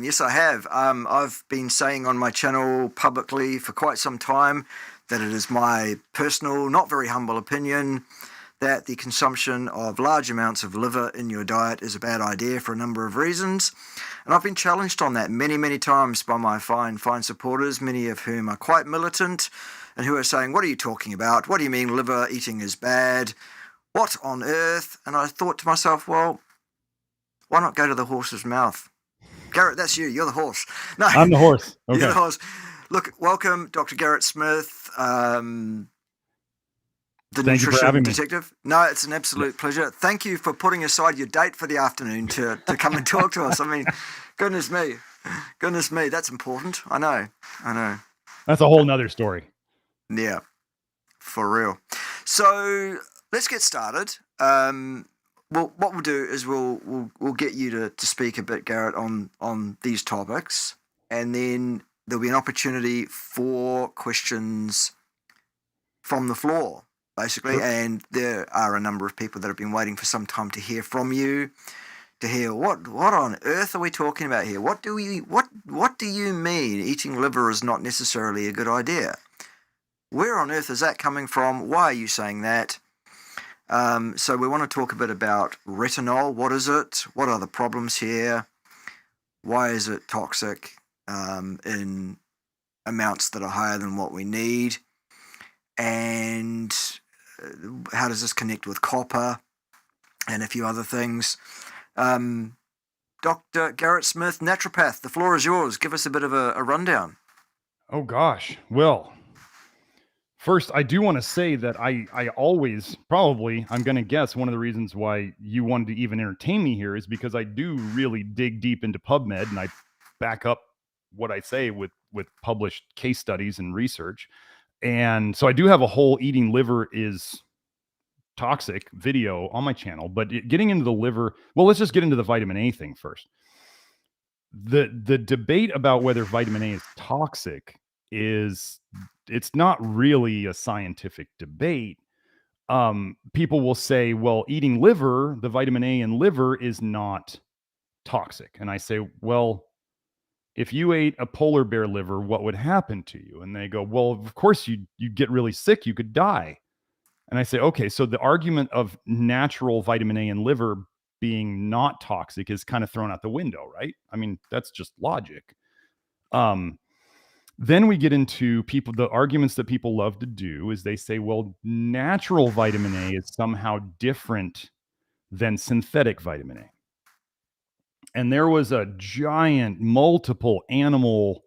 Yes, I have. I've been saying on my channel publicly for quite some time that it is my personal, not very humble opinion that the consumption of large amounts of liver in your diet is a bad idea for a number of reasons. And I've been challenged on that many, many times by my fine supporters, many of whom are quite militant and who are saying, what are you talking about? What do you mean liver eating is bad? What on earth? And I thought to myself, well, why not go to the horse's mouth? Garrett, that's you. You're the horse. No, I'm the horse. Okay. You're the horse. Look, welcome, Dr. Garrett Smith, the Thank you for having nutrition detective. No, it's an absolute pleasure. Thank you for putting aside your date for the afternoon to come and talk to us. I mean, goodness me, that's important. I know. That's a whole nother story. Yeah, for real. So let's get started. Well, what we'll do is we'll get you to speak a bit, Garrett, on these topics, and then there'll be an opportunity for questions from the floor, basically. Sure. And there are a number of people that have been waiting for some time to hear from you, to hear what on earth are we talking about here? What do you mean eating liver is not necessarily a good idea? Where on earth is that coming from? Why are you saying that? So we want to talk a bit about retinol. What is it? What are the problems here? Why is it toxic in amounts that are higher than what we need? And how does this connect with copper and a few other things? Dr. Garrett Smith, naturopath, the floor is yours. Give us a bit of a rundown. Oh, gosh. Well, first, I do want to say that I always, probably, I'm going to guess one of the reasons why you wanted to even entertain me here is because I do really dig deep into PubMed, and I back up what I say with published case studies and research. And so I do have a whole eating liver is toxic video on my channel, but getting into the liver, well, let's just get into the vitamin A thing first. The debate about whether vitamin A is toxic it's not really a scientific debate. People will say, well, eating liver, the vitamin A in liver is not toxic. And I say, well, if you ate a polar bear liver, what would happen to you? And they go, well, of course you'd get really sick. You could die. And I say, okay, so the argument of natural vitamin A in liver being not toxic is kind of thrown out the window, right? I mean, that's just logic. Then we get into the arguments that people love to do is they say, well, natural vitamin A is somehow different than synthetic vitamin A. And there was a giant multiple animal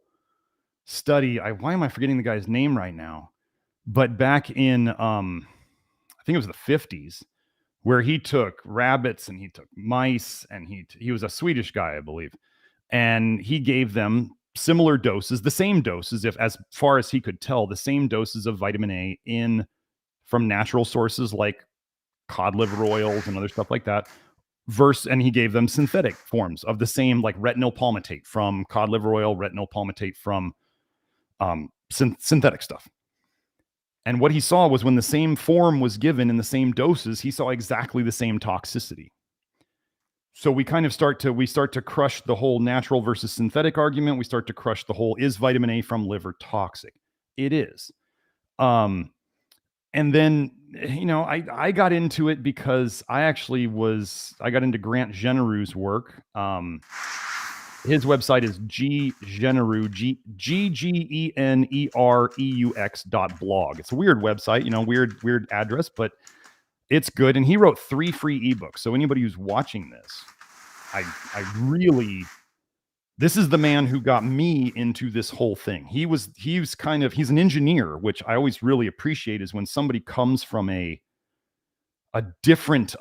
study. Why am I forgetting the guy's name right now? But back in, I think it was the 50s, where he took rabbits and he took mice, and he was a Swedish guy, I believe. And he gave them similar doses, the same doses, as far as he could tell, the same doses of vitamin A from natural sources like cod liver oils and other stuff like that. And he gave them synthetic forms of the same, like retinol palmitate from cod liver oil, retinol palmitate from synthetic stuff. And what he saw was when the same form was given in the same doses, he saw exactly the same toxicity. So we kind of start to crush the whole natural versus synthetic argument. We start to crush the whole, is vitamin A from liver toxic? It is. And then, I got into it because I got into Grant Genereux's work. His website is Genereux, GGENEREUX.blog. It's a weird website, weird address, but it's good. And he wrote 3 free ebooks. So anybody who's watching this, this is the man who got me into this whole thing. He's an engineer, which I always really appreciate, is when somebody comes from a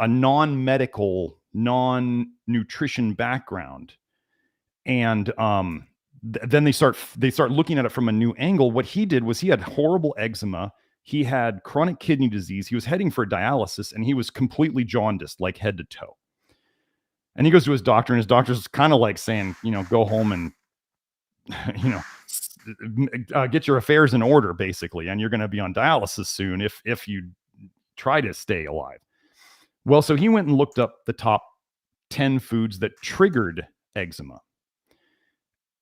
non-medical, non-nutrition background. And then they start looking at it from a new angle. What he did was he had horrible eczema. He had chronic kidney disease. He was heading for dialysis, and he was completely jaundiced, like head to toe. And he goes to his doctor, and his doctor's kind of like saying, go home and, get your affairs in order, basically. And you're going to be on dialysis soon if you try to stay alive. Well, so he went and looked up the top 10 foods that triggered eczema.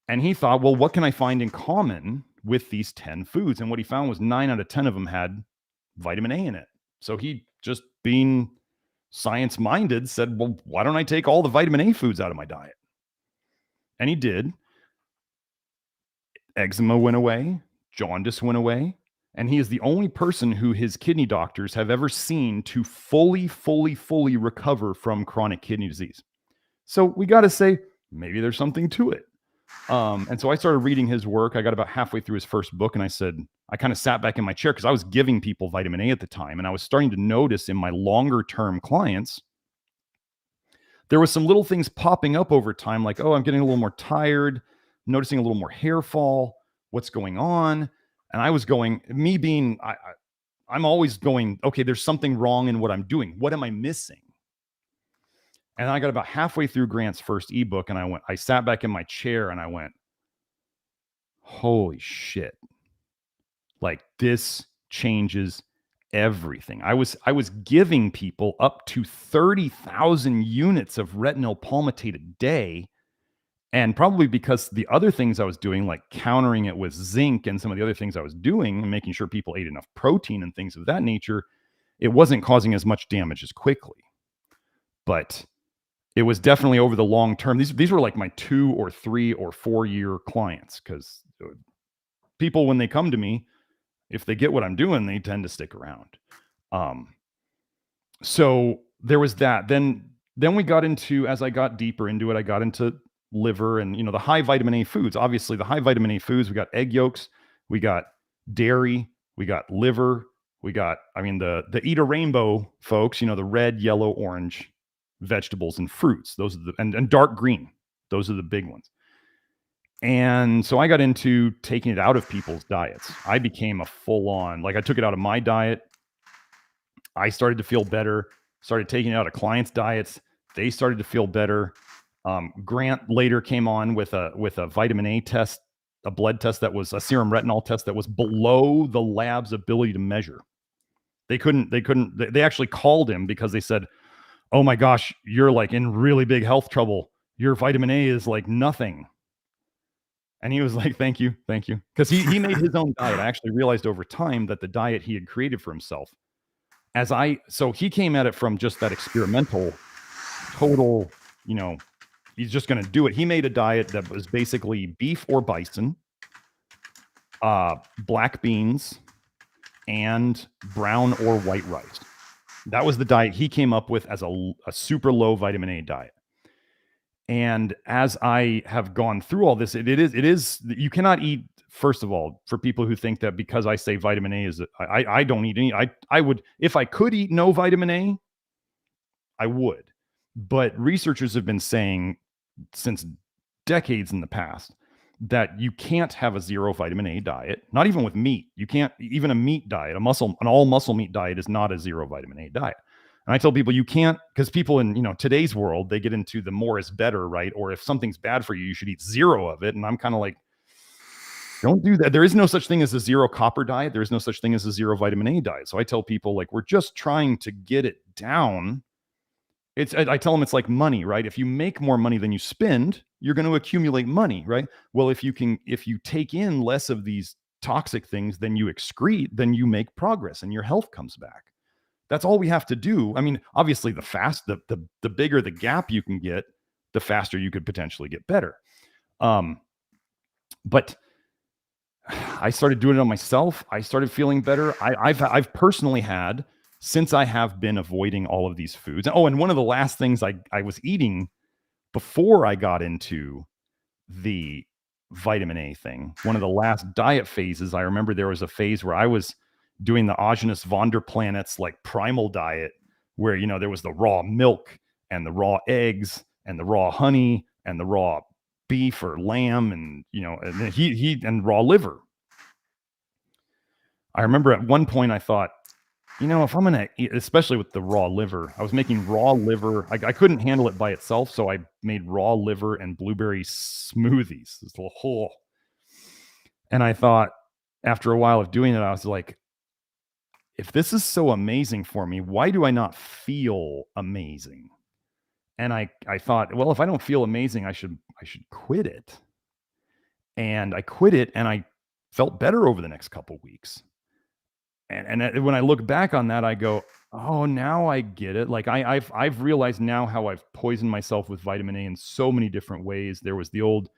And he thought, well, what can I find in common with these 10 foods? And what he found was 9 out of 10 of them had vitamin A in it. So he, just being science minded, said, well, why don't I take all the vitamin A foods out of my diet? And he did. Eczema went away, jaundice went away, and he is the only person who his kidney doctors have ever seen to fully recover from chronic kidney disease. So we got to say, maybe there's something to it. And so I started reading his work. I got about halfway through his first book, and I said, I kind of sat back in my chair because I was giving people vitamin A at the time, and I was starting to notice in my longer term clients, there was some little things popping up over time, like, oh, I'm getting a little more tired, noticing a little more hair fall. What's going on? And I was going, me being, I'm always going, okay, there's something wrong in what I'm doing. What am I missing? And I got about halfway through Grant's first ebook, and I sat back in my chair and I went, holy shit. Like, this changes everything. I was giving people up to 30,000 units of retinol palmitate a day. And probably because the other things I was doing, like countering it with zinc and some of the other things I was doing and making sure people ate enough protein and things of that nature, it wasn't causing as much damage as quickly. But it was definitely over the long term. These were like my 2 or 3 or 4 year clients, because people, when they come to me, if they get what I'm doing, they tend to stick around. So there was that. Then we got into, as I got deeper into it, I got into liver and, the high vitamin A foods. Obviously, the high vitamin A foods, we got egg yolks, we got dairy, we got liver, we got, the Eat a Rainbow folks, the red, yellow, orange vegetables and fruits. Those are and dark green. Those are the big ones. And so I got into taking it out of people's diets. I became a full-on, I took it out of my diet. I started to feel better, started taking it out of clients' diets. They started to feel better. Grant later came on with a vitamin A test, a blood test that was a serum retinol test that was below the lab's ability to measure. They actually called him because they said, oh my gosh, you're like in really big health trouble. Your vitamin A is like nothing. And he was like, thank you. Because he made his own diet. I actually realized over time that the diet he had created for himself, so he came at it from just that experimental, total, he's just going to do it. He made a diet that was basically beef or bison, black beans, and brown or white rice. That was the diet he came up with as a super low vitamin A diet. And as I have gone through all this, it is, you cannot eat, first of all, for people who think that because I say vitamin A is, I don't eat any, I would, if I could eat no vitamin A, I would. But researchers have been saying since decades in the past that you can't have a zero vitamin A diet, not even with meat. You can't, even a meat diet, an all muscle meat diet is not a zero vitamin A diet. And I tell people you can't, because people in today's world, they get into the more is better, right? Or if something's bad for you, you should eat zero of it. And I'm kind of like, don't do that. There is no such thing as a zero copper diet. There is no such thing as a zero vitamin A diet. So I tell people, like, we're just trying to get it down. I tell them it's like money, right? If you make more money than you spend, you're going to accumulate money, right? Well, if you take in less of these toxic things than you excrete, then you make progress and your health comes back. That's all we have to do. Obviously, the bigger the gap you can get, the faster you could potentially get better. But I started doing it on myself. I started feeling better. I've personally had, since I have been avoiding all of these foods. Oh, and one of the last things I was eating before I got into the vitamin A thing, one of the last diet phases, I remember there was a phase where I was doing the Agenus von der Planet's like primal diet, where there was the raw milk and the raw eggs and the raw honey and the raw beef or lamb and and he and raw liver. I remember at one point I thought, if I'm gonna eat, especially with the raw liver, I was making raw liver. I couldn't handle it by itself, so I made raw liver and blueberry smoothies. This little hole. And I thought, after a while of doing it, I was like, if this is so amazing for me, why do I not feel amazing? And I thought, well, if I don't feel amazing, I should quit it. And I quit it, and I felt better over the next couple weeks. And when I look back on that, I go, oh, now I get it. Like I've realized now how I've poisoned myself with vitamin A in so many different ways. There was the old,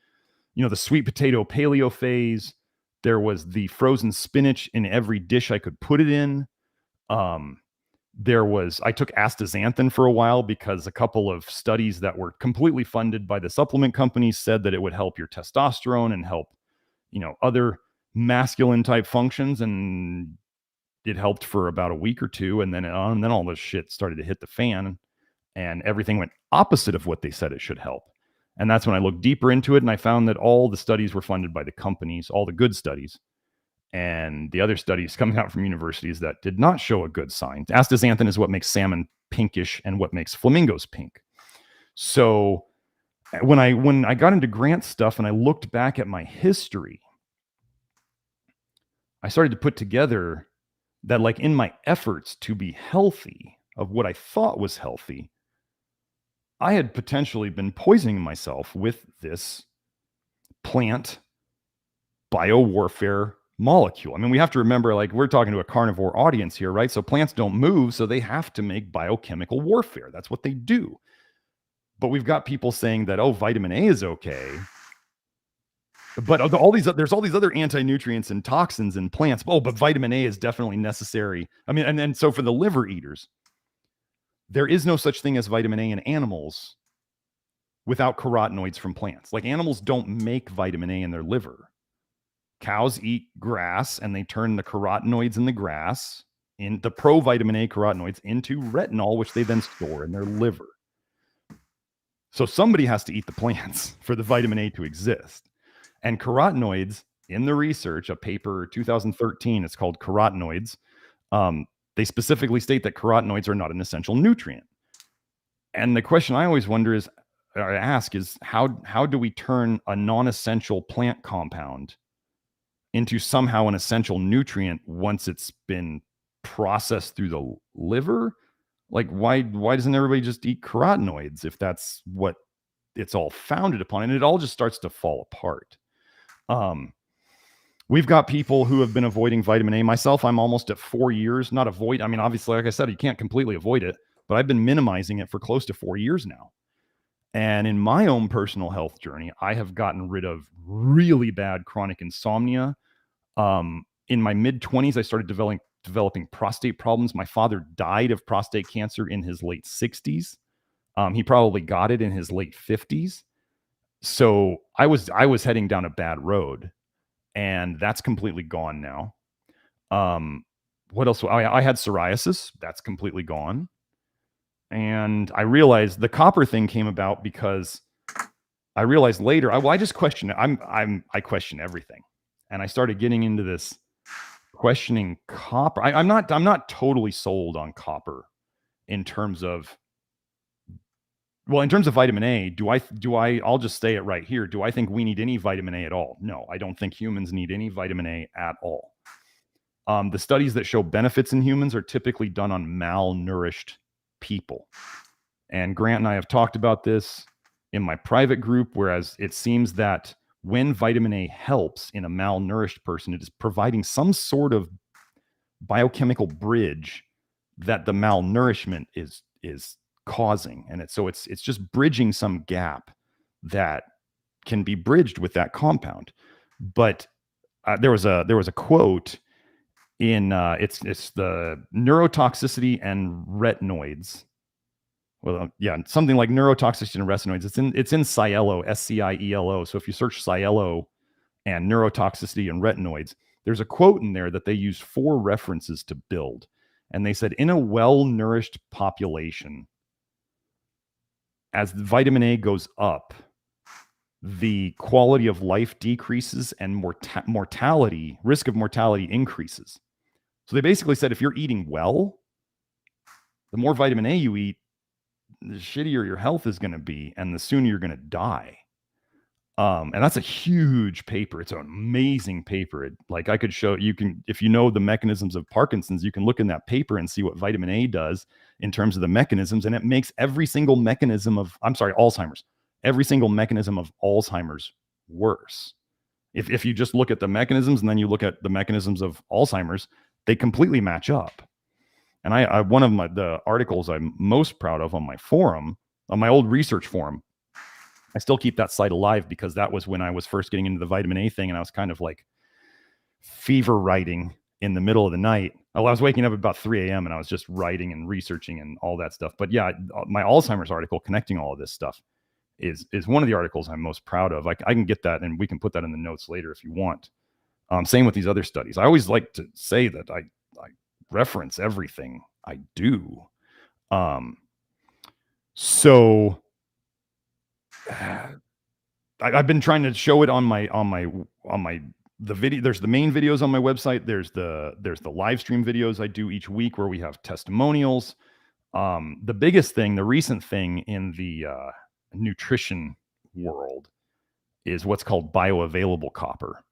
the sweet potato paleo phase. There was the frozen spinach in every dish I could put it in. Um, I took astaxanthin for a while because a couple of studies that were completely funded by the supplement companies said that it would help your testosterone and help, other masculine type functions. And it helped for about a week or two. And then all this shit started to hit the fan, and everything went opposite of what they said it should help. And that's when I looked deeper into it, and I found that all the studies were funded by the companies, all the good studies. And the other studies coming out from universities that did not show a good sign. Astaxanthin is what makes salmon pinkish and what makes flamingos pink. So when I got into Grant stuff and I looked back at my history, I started to put together that, like, in my efforts to be healthy, of what I thought was healthy, I had potentially been poisoning myself with this plant biowarfare molecule. I mean, we have to remember, like, we're talking to a carnivore audience here, right? So plants don't move, so they have to make biochemical warfare. That's what they do. But we've got people saying that, oh, vitamin A is okay. But there's all these other anti-nutrients and toxins in plants. Oh, but vitamin A is definitely necessary. I mean, and then so for the liver eaters, there is no such thing as vitamin A in animals without carotenoids from plants. Like, animals don't make vitamin A in their liver. Cows eat grass and they turn the carotenoids in the grass, in the provitamin A carotenoids, into retinol, which they then store in their liver. So somebody has to eat the plants for the vitamin A to exist. And carotenoids, in the research, a paper 2013, it's called Carotenoids. They specifically state that carotenoids are not an essential nutrient. And the question I always wonder is, or I ask, is how do we turn a non-essential plant compound into somehow an essential nutrient once it's been processed through the liver? Like, why doesn't everybody just eat carotenoids if that's what it's all founded upon? And it all just starts to fall apart. We've got people who have been avoiding vitamin A. Myself, I'm almost at 4 years. Not avoid. I mean, obviously, like I said, you can't completely avoid it, but I've been minimizing it for close to 4 years now. And in my own personal health journey, I have gotten rid of really bad chronic insomnia. In my mid-20s, I started developing prostate problems. My father died of prostate cancer in his late 60s. He probably got it in his late 50s. So I was heading down a bad road, and that's completely gone now. What else? I had psoriasis. That's completely gone. And I realized the copper thing came about because I realized later, I just question it. I question everything. And I started getting into this questioning copper. I'm not totally sold on copper in terms of vitamin A. I'll just say it right here. Do I think we need any vitamin A at all? No, I don't think humans need any vitamin A at all. The studies that show benefits in humans are typically done on malnourished people. And Grant and I have talked about this in my private group, whereas it seems that when vitamin A helps in a malnourished person, it is providing some sort of biochemical bridge that the malnourishment is causing. And it's just bridging some gap that can be bridged with that compound. But there was a quote in it's the neurotoxicity and retinoids. Well, yeah, something like neurotoxicity and retinoids. It's in Cielo, SCIELO. So if you search Cielo and neurotoxicity and retinoids, there's a quote in there that they use 4 references to build. And they said, in a well-nourished population, as the vitamin A goes up, the quality of life decreases and risk of mortality increases. So they basically said, if you're eating well, the more vitamin A you eat, the shittier your health is going to be, and the sooner you're going to die. And that's a huge paper. It's an amazing paper. Like, I could show you, if you know the mechanisms of Parkinson's, you can look in that paper and see what vitamin A does in terms of the mechanisms. And it makes every single mechanism of, Alzheimer's, every single mechanism of Alzheimer's worse. If you just look at the mechanisms and then you look at the mechanisms of Alzheimer's, they completely match up. And I one of the articles I'm most proud of on my forum, on my old research forum, I still keep that site alive because that was when I was first getting into the vitamin A thing, and I was kind of like fever writing in the middle of the night. I was waking up about 3 a.m. and I was just writing and researching and all that stuff. But yeah, my Alzheimer's article connecting all of this stuff is one of the articles I'm most proud of. I can get that, and we can put that in the notes later if you want. Same with these other studies. I always like to say that I reference everything I do. So I've been trying to show it on the video. There's the main videos on my website. There's the live stream videos I do each week where we have testimonials. The biggest thing, the recent thing in the nutrition world is what's called bioavailable copper.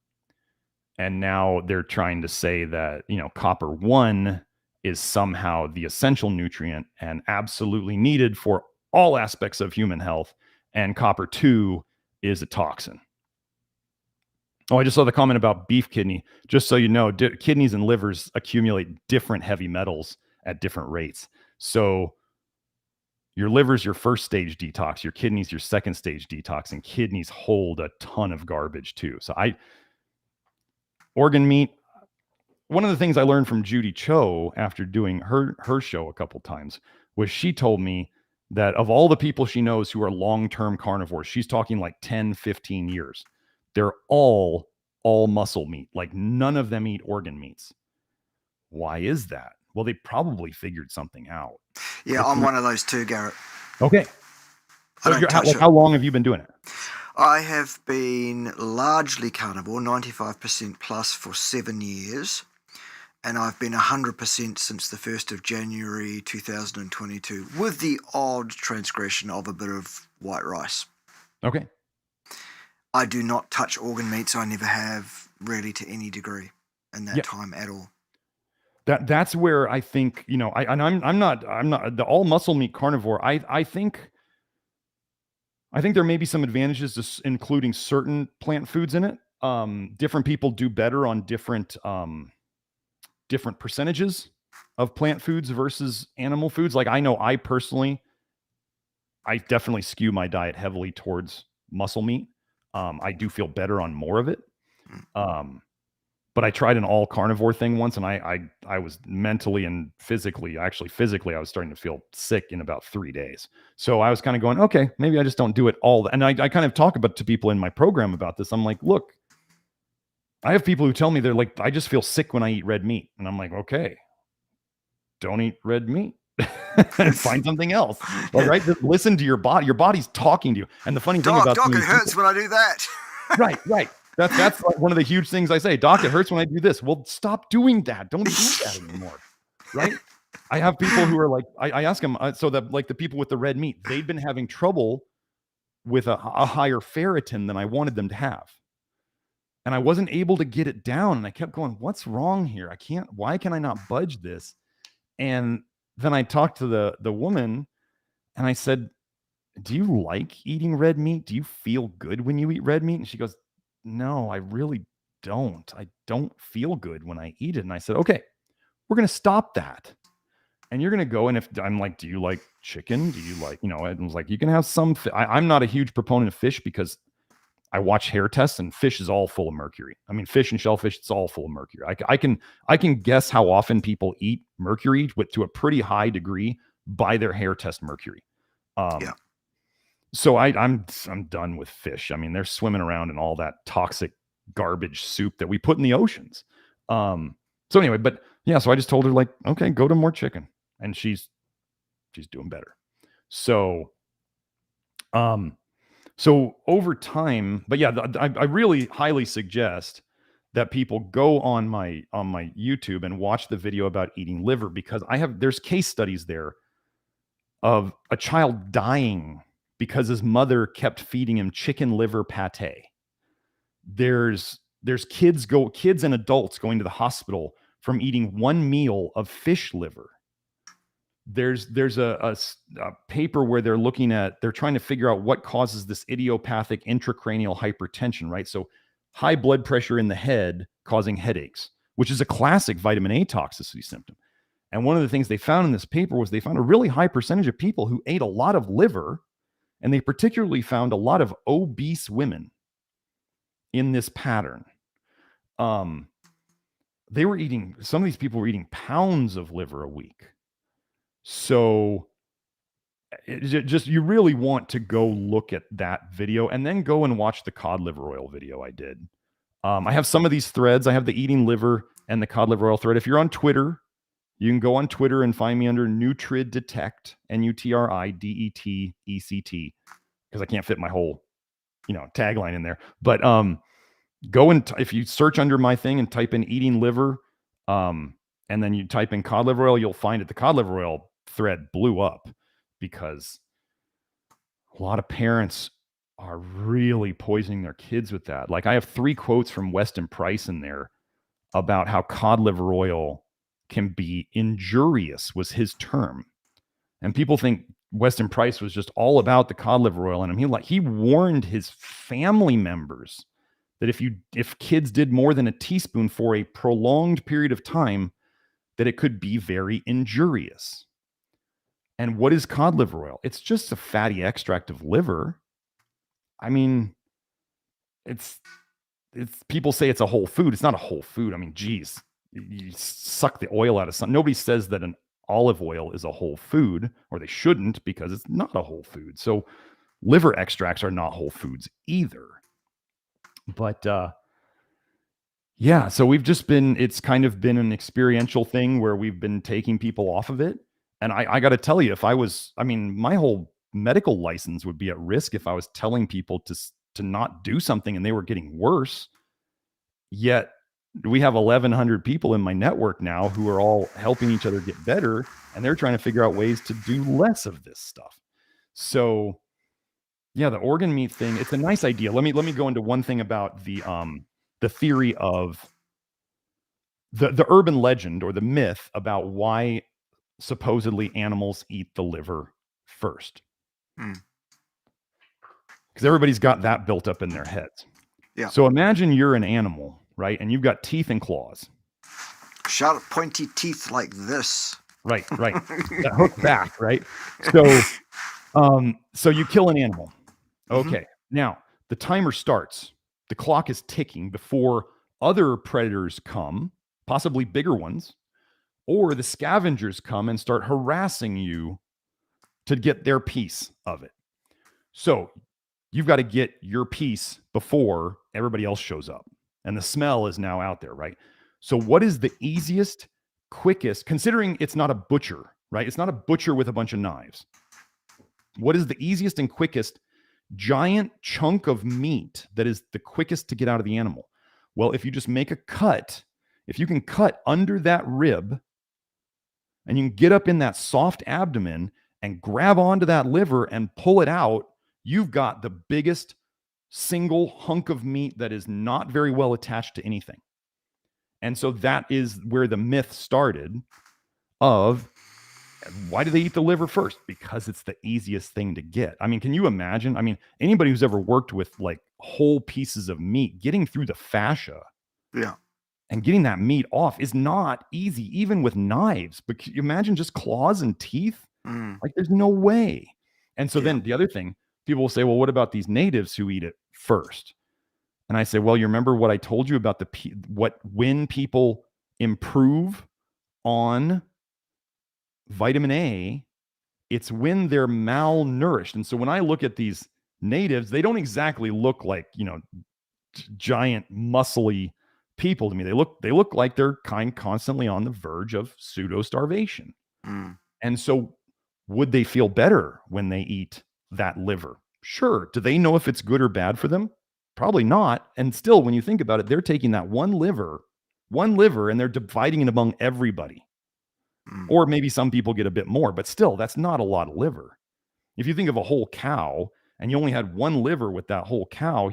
And now they're trying to say that, copper 1 is somehow the essential nutrient and absolutely needed for all aspects of human health. And copper 2 is a toxin. Oh, I just saw the comment about beef kidney. Just so you know, kidneys and livers accumulate different heavy metals at different rates. So your liver's your first stage detox, your kidneys your second stage detox, and kidneys hold a ton of garbage too. So organ meat, one of the things I learned from Judy Cho after doing her show a couple times was she told me that of all the people she knows who are long-term carnivores, she's talking like 10, 15 years, they're all muscle meat. Like none of them eat organ meats. Why is that? Well, they probably figured something out. Yeah, I'm one of those too, Garrett. Okay. So how long have you been doing it? I have been largely carnivore, 95% plus for 7 years. And I've been 100% since the 1st of January 2022, with the odd transgression of a bit of white rice. Okay. I do not touch organ meats. I never have really to any degree in that time at all. That's where I think, I'm not the all muscle meat carnivore. I think there may be some advantages to including certain plant foods in it. Different people do better on different percentages of plant foods versus animal foods. Like I know I definitely skew my diet heavily towards muscle meat. I do feel better on more of it. But I tried an all carnivore thing once, and I was mentally and physically, I was starting to feel sick in about 3 days. So I was kind of going, okay, maybe I just don't do it all. And I kind of talk to people in my program about this. I'm like, look, I have people who tell me they're like, I just feel sick when I eat red meat. And I'm like, okay, don't eat red meat. Find something else. All right. Just listen to your body. Your body's talking to you. And the funny thing about Doc, it hurts when I do that. Right. That's like one of the huge things I say. Doc, it hurts when I do this. Well, stop doing that. Don't do that anymore. Right. I have people who are like, I ask them, so that like the people with the red meat, they've been having trouble with a higher ferritin than I wanted them to have. And I wasn't able to get it down. And I kept going, what's wrong here? Why can I not budge this? And then I talked to the woman and I said, do you like eating red meat? Do you feel good when you eat red meat? And she goes, no, I really don't. I don't feel good when I eat it. And I said, okay, we're going to stop that. And you're going to go. And if I'm like, do you like chicken? Do you like, I was like, you can have some. I'm not a huge proponent of fish because I watch hair tests and fish is all full of mercury. I mean, fish and shellfish, it's all full of mercury. I can guess how often people eat mercury to a pretty high degree by their hair test mercury. So I'm done with fish. I mean, they're swimming around in all that toxic garbage soup that we put in the oceans. So anyway, but yeah, so I just told her like, okay, go to more chicken, and she's doing better. So, so over time, but yeah, I really highly suggest that people go on my YouTube and watch the video about eating liver, because there's case studies there of a child dying because his mother kept feeding him chicken liver pate. There's kids and adults going to the hospital from eating one meal of fish liver. There's a paper where they're trying to figure out what causes this idiopathic intracranial hypertension, right? So high blood pressure in the head causing headaches, which is a classic vitamin A toxicity symptom. And one of the things they found in this paper was they found a really high percentage of people who ate a lot of liver, and they particularly found a lot of obese women in this pattern. They were eating, some of these people were eating pounds of liver a week. So just, you really want to go look at that video and then go and watch the cod liver oil video I did. I have some of these threads. I have the eating liver and the cod liver oil thread. If you're on Twitter, you can go on Twitter and find me under NutriDetect, NutriDetect, because I can't fit my whole, tagline in there. But go and if you search under my thing and type in eating liver, and then you type in cod liver oil, you'll find it. The cod liver oil thread blew up because a lot of parents are really poisoning their kids with that. Like, I have 3 quotes from Weston Price in there about how cod liver oil can be injurious, was his term. And people think Weston Price was just all about the cod liver oil. And he warned his family members that if kids did more than a teaspoon for a prolonged period of time, that it could be very injurious. And what is cod liver oil? It's just a fatty extract of liver. I mean, it's people say it's a whole food. It's not a whole food. I mean, geez, you suck the oil out of something. Nobody says that an olive oil is a whole food, or they shouldn't, because it's not a whole food. So liver extracts are not whole foods either. But yeah, so it's kind of been an experiential thing where we've been taking people off of it. And I got to tell you, my whole medical license would be at risk if I was telling people to not do something and they were getting worse. Yet we have 1,100 people in my network now who are all helping each other get better, and they're trying to figure out ways to do less of this stuff. So yeah, the organ meat thing, it's a nice idea. Let me go into one thing about the theory of the urban legend or the myth about why supposedly animals eat the liver first. Because everybody's got that built up in their heads. Yeah. So imagine you're an animal, right? And you've got teeth and claws. Sharp, pointy teeth like this. Right. That hook back, right? So you kill an animal. Okay. Now the timer starts. The clock is ticking before other predators come, possibly bigger ones, or the scavengers come and start harassing you to get their piece of it. So you've got to get your piece before everybody else shows up. And the smell is now out there, right? So what is the easiest, quickest, considering it's not a butcher, right? It's not a butcher with a bunch of knives. What is the easiest and quickest giant chunk of meat that is the quickest to get out of the animal? Well, if you just make a cut, if you can cut under that rib and you can get up in that soft abdomen and grab onto that liver and pull it out, you've got the biggest single hunk of meat that is not very well attached to anything. And so that is where the myth started of why do they eat the liver first? Because it's the easiest thing to get. I mean, can you imagine? I mean, anybody who's ever worked with like whole pieces of meat, getting through the fascia and getting that meat off is not easy, even with knives. But can you imagine just claws and teeth? Like, there's no way. And so then the other thing, people will say, well, what about these natives who eat it first? And I say, well, you remember what I told you about when people improve on vitamin A, it's when they're malnourished. And so when I look at these natives, they don't exactly look like, giant muscly people to me. They look like they're constantly on the verge of pseudo starvation. And so would they feel better when they eat that liver? Sure. Do they know if it's good or bad for them? Probably not. And still, when you think about it, they're taking that one liver, and they're dividing it among everybody. Or maybe some people get a bit more, but still, that's not a lot of liver. If you think of a whole cow and you only had one liver with that whole cow,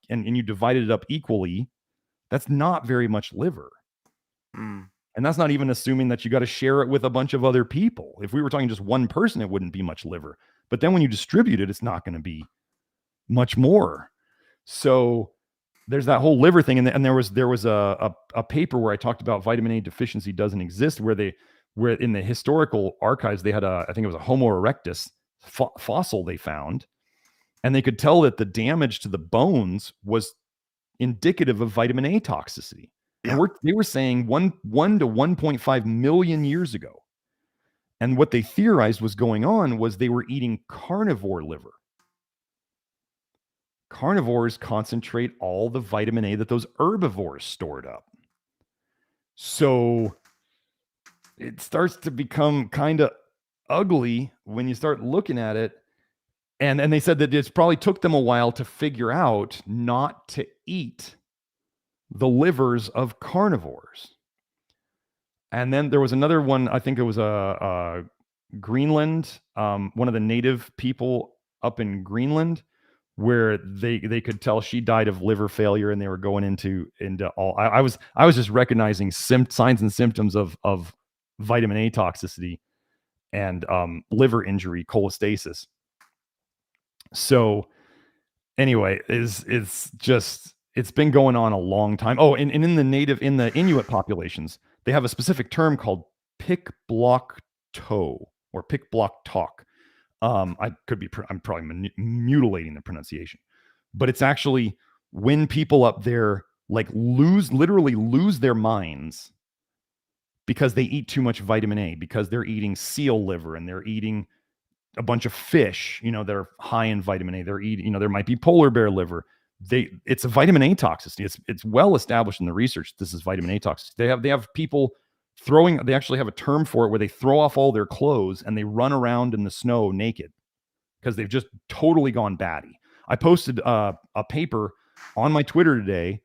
and you divided it up equally, that's not very much liver. And that's not even assuming that you got to share it with a bunch of other people. If we were talking just one person, it wouldn't be much liver. But then when you distribute it, it's not going to be much more. So there's that whole liver thing, and there was a paper where I talked about vitamin A deficiency doesn't exist, where in the historical archives they had I think it was a Homo erectus fossil they found, and they could tell that the damage to the bones was indicative of vitamin A toxicity. And they were saying 1 to 1.5 million years ago. And what they theorized was going on was they were eating carnivore liver. Carnivores concentrate all the vitamin A that those herbivores stored up. So it starts to become kind of ugly when you start looking at it. And they said that it probably took them a while to figure out not to eat the livers of carnivores. And then there was another one, I think it was a Greenland, one of the native people up in Greenland, where they could tell she died of liver failure, and they were going into all. I was just recognizing signs and symptoms of vitamin A toxicity and liver injury, cholestasis. So anyway, it's been going on a long time. Oh, and in the Inuit populations, they have a specific term called pick block toe or pick block talk. I'm probably mutilating the pronunciation, but it's actually when people up there like literally lose their minds because they eat too much vitamin A, because they're eating seal liver and they're eating a bunch of fish, that are high in vitamin A. They're eating, there might be polar bear liver. It's a vitamin A toxicity. It's well established in the research. This is vitamin A toxicity. They have people they actually have a term for it where they throw off all their clothes and they run around in the snow naked because they've just totally gone batty. I posted a paper on my Twitter today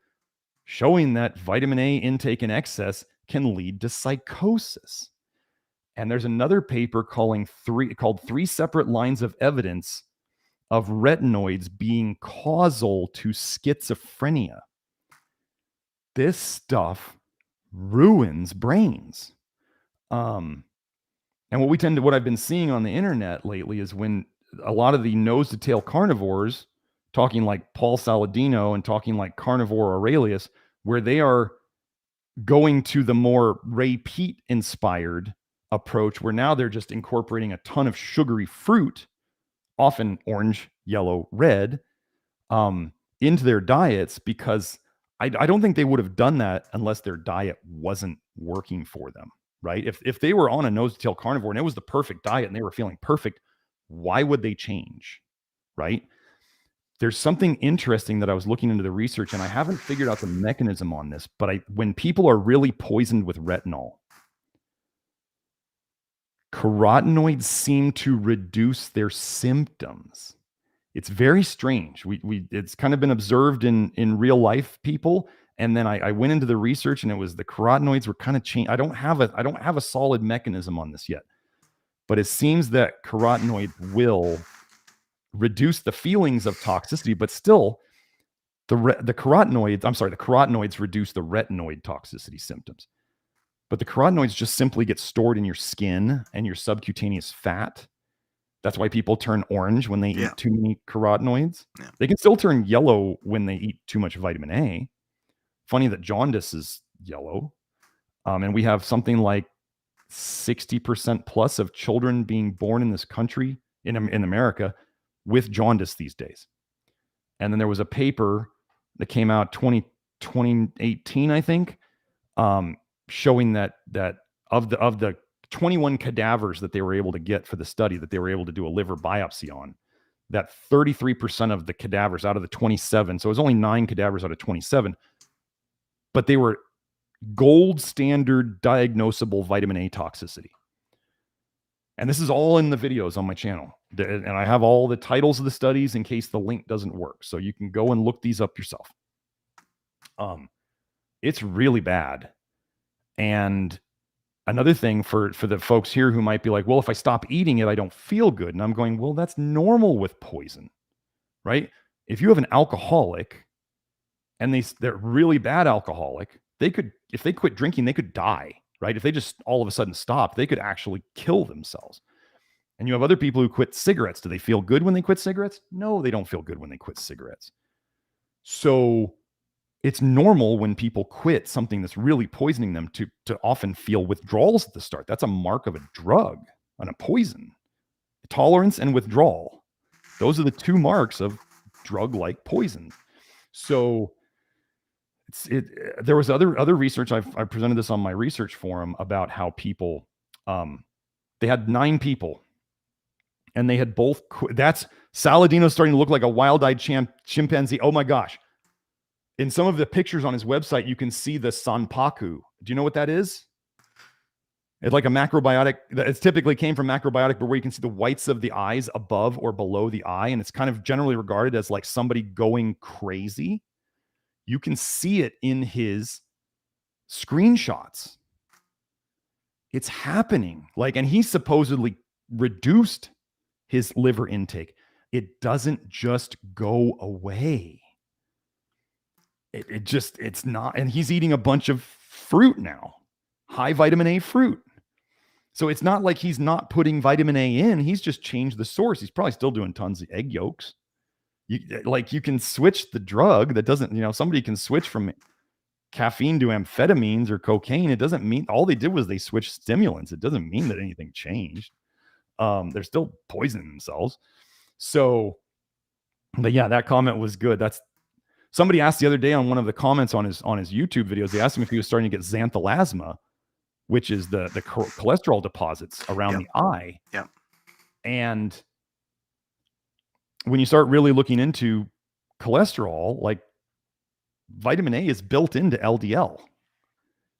showing that vitamin A intake in excess can lead to psychosis. And there's another paper called Three Separate Lines of Evidence of Retinoids Being Causal to Schizophrenia. This stuff ruins brains. And what I've been seeing on the internet lately is when a lot of the nose to tail carnivores, talking like Paul Saladino and talking like Carnivore Aurelius, where they are going to the more Ray Peat inspired approach, where now they're just incorporating a ton of sugary fruit, often orange, yellow, red, into their diets, because I don't think they would have done that unless their diet wasn't working for them, right? If they were on a nose-to-tail carnivore and it was the perfect diet and they were feeling perfect, why would they change, right? There's something interesting that I was looking into the research, and I haven't figured out the mechanism on this, but when people are really poisoned with retinol, carotenoids seem to reduce their symptoms. It's very strange. It's kind of been observed in real life people. And then I went into the research, and it was the carotenoids were kind of changed. I don't have a solid mechanism on this yet, but it seems that carotenoids will reduce the feelings of toxicity, but still the carotenoids reduce the retinoid toxicity symptoms. But the carotenoids just simply get stored in your skin and your subcutaneous fat. That's why people turn orange when they eat too many carotenoids. Yeah. They can still turn yellow when they eat too much vitamin A. Funny that jaundice is yellow. And we have something like 60% plus of children being born in this country, in America, with jaundice these days. And then there was a paper that came out 2018, I think, showing that of the 21 cadavers that they were able to get for the study, that they were able to do a liver biopsy on, that 33% of the cadavers out of the 27, so it was only 9 cadavers out of 27, but they were gold standard diagnosable vitamin A toxicity. And this is all in the videos on my channel. And I have all the titles of the studies in case the link doesn't work. So you can go and look these up yourself. It's really bad. And another thing for the folks here who might be like, well, if I stop eating it, I don't feel good. And I'm going, well, that's normal with poison, right? If you have an alcoholic and they're really bad alcoholic, if they quit drinking, they could die, right? If they just all of a sudden stop, they could actually kill themselves. And you have other people who quit cigarettes. Do they feel good when they quit cigarettes? No, they don't feel good when they quit cigarettes. So it's normal when people quit something that's really poisoning them to often feel withdrawals at the start. That's a mark of a drug and a poison. Tolerance and withdrawal. Those are the two marks of drug-like poison. So there was other research. I presented this on my research forum about how people, they had 9 people, and they had both. That's Saladino starting to look like a wild-eyed chimpanzee. Oh my gosh! In some of the pictures on his website, you can see the sanpaku. Do you know what that is? It's like a macrobiotic. It's typically came from macrobiotic, but where you can see the whites of the eyes above or below the eye, and it's kind of generally regarded as like somebody going crazy. You can see it in his screenshots. It's happening. And he supposedly reduced his liver intake. It doesn't just go away. It's not. And he's eating a bunch of fruit now, high vitamin A fruit. So it's not like he's not putting vitamin A in. He's just changed the source. He's probably still doing tons of egg yolks. You can switch the drug. That doesn't, somebody can switch from caffeine to amphetamines or cocaine. It doesn't mean all they did was they switched stimulants. It doesn't mean that anything changed. They're still poisoning themselves. So, but yeah, that comment was good. That's somebody asked the other day on one of the comments on his YouTube videos. They asked him if he was starting to get xanthelasma, which is the cholesterol deposits around the eye. Yeah. And when you start really looking into cholesterol, like vitamin A is built into LDL.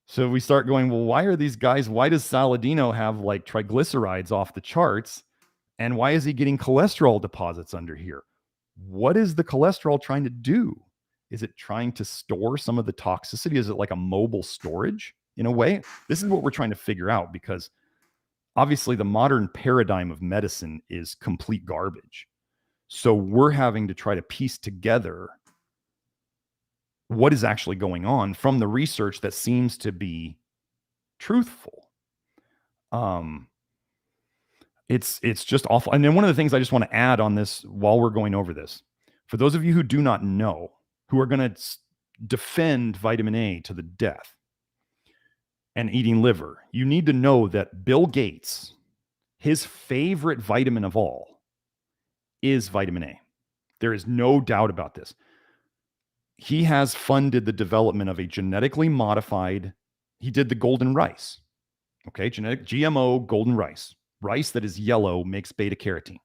So we start going, well, why does Saladino have like triglycerides off the charts? And why is he getting cholesterol deposits under here? What is the cholesterol trying to do? Is it trying to store some of the toxicity? Is it like a mobile storage in a way? This is what we're trying to figure out, because obviously the modern paradigm of medicine is complete garbage. So we're having to try to piece together what is actually going on from the research that seems to be truthful. It's just awful. And then one of the things I just want to add on this while we're going over this, for those of you who do not know, who are going to defend vitamin A to the death and eating liver, you need to know that Bill Gates, his favorite vitamin of all is vitamin A. There is no doubt about this. He has funded the development of a genetically modified, he did the golden rice. Okay, genetic GMO golden rice. Rice that is yellow makes beta carotene.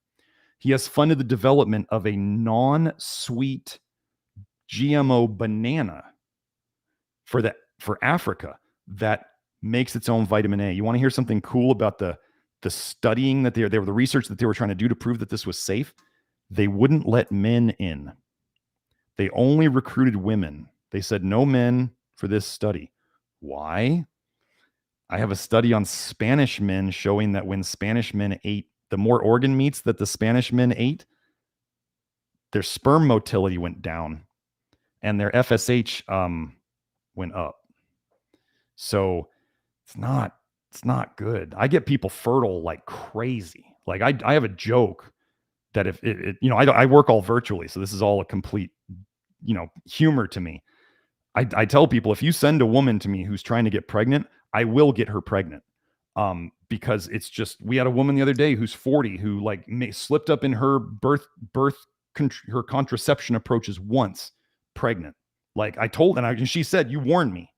He has funded the development of a non-sweet GMO banana for Africa that makes its own vitamin A. You want to hear something cool about the studying that the research that they were trying to do to prove that this was safe? They wouldn't let men in. They only recruited women. They said no men for this study. Why? I have a study on Spanish men showing that when Spanish men ate the more organ meats that the Spanish men ate, their sperm motility went down and their FSH went up. So it's not good. I get people fertile like crazy. Like I have a joke that if I work all virtually, so this is all a complete, humor to me. I tell people, if you send a woman to me who's trying to get pregnant, I will get her pregnant. Because it's just, we had a woman the other day who's 40 who slipped up in her her contraception approaches once, pregnant. Like I told, and she said, "You warned me."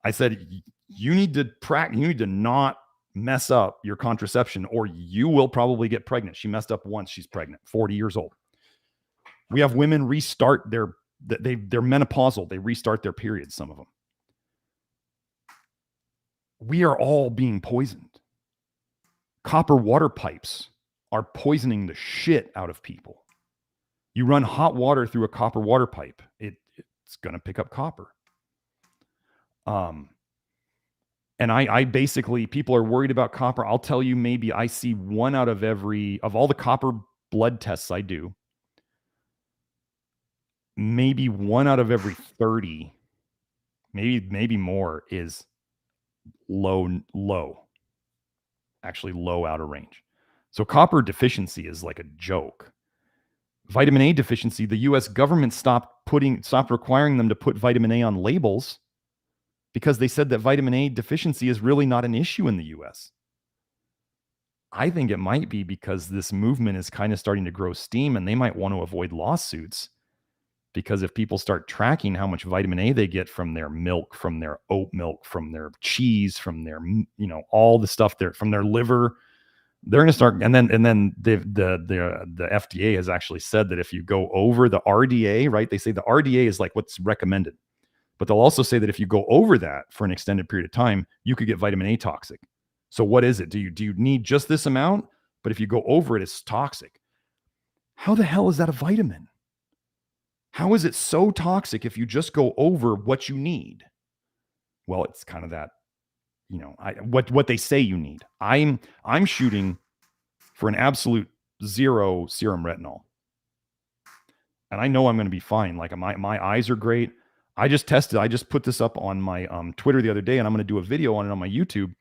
I said, "You need to not mess up your contraception, or you will probably get pregnant." She messed up once. She's pregnant, 40 years old. We have women restart they're menopausal. They restart their periods, some of them. We are all being poisoned. Copper water pipes are poisoning the shit out of people. You run hot water through a copper water pipe, it's going to pick up copper. And I basically, people are worried about copper. I'll tell you, maybe I see one out of of all the copper blood tests I do, maybe one out of every 30, maybe more, is low, actually low, out of range. So copper deficiency is like a joke. Vitamin A deficiency, the US government stopped requiring them to put vitamin A on labels because they said that vitamin A deficiency is really not an issue in the US. I think it might be because this movement is kind of starting to grow steam and they might want to avoid lawsuits, because if people start tracking how much vitamin A they get from their milk, from their oat milk, from their cheese, from their, all the stuff there, from their liver, they're going to start. And then the FDA has actually said that if you go over the RDA, right? They say the RDA is like what's recommended, but they'll also say that if you go over that for an extended period of time, you could get vitamin A toxic. So what is it? Do you need just this amount? But if you go over it, it's toxic. How the hell is that a vitamin? How is it so toxic if you just go over what you need? Well, it's kind of that, what they say you need. I'm shooting for an absolute 0 serum retinol. And I know I'm going to be fine. Like my eyes are great. I just put this up on my Twitter the other day, and I'm going to do a video on it on my YouTube.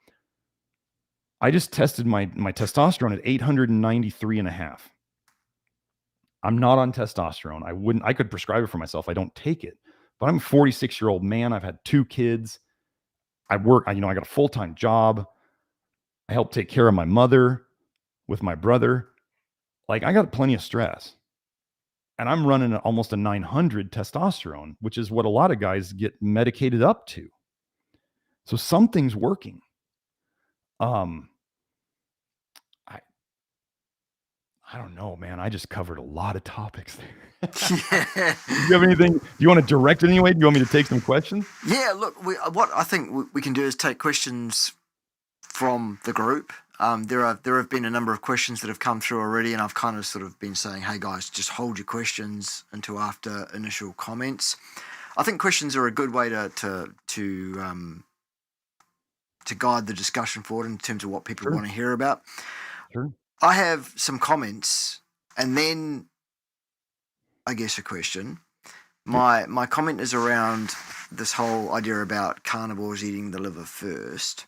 I just tested my testosterone at 893.5. I'm not on testosterone. I could prescribe it for myself. I don't take it, but I'm a 46-year-old man. I've had 2 kids. I work, I got a full-time job. I help take care of my mother with my brother. Like, I got plenty of stress, and I'm running almost a 900 testosterone, which is what a lot of guys get medicated up to. So something's working. I don't know, man. I just covered a lot of topics there. Yeah. Do you have anything? Do you want to direct it anyway? Do you want me to take some questions? Yeah, look, what I think we can do is take questions from the group. There have been a number of questions that have come through already, and I've kind of sort of been saying, hey guys, just hold your questions until after initial comments. I think questions are a good way to guide the discussion forward in terms of what people want to hear about. Sure. I have some comments, and then I guess a question. My comment is around this whole idea about carnivores eating the liver first,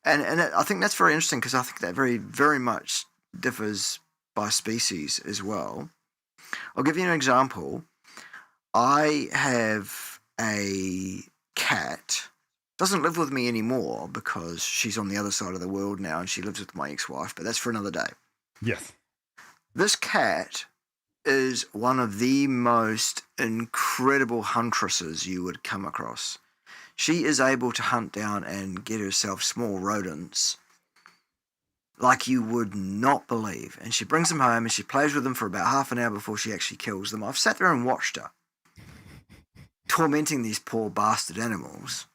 and I think that's very interesting, because I think that very, very much differs by species as well. I'll give you an example. I have a cat. Doesn't live with me anymore because she's on the other side of the world now and she lives with my ex-wife, but that's for another day. Yes. This cat is one of the most incredible huntresses you would come across. She is able to hunt down and get herself small rodents like you would not believe. And she brings them home and she plays with them for about half an hour before she actually kills them. I've sat there and watched her tormenting these poor bastard animals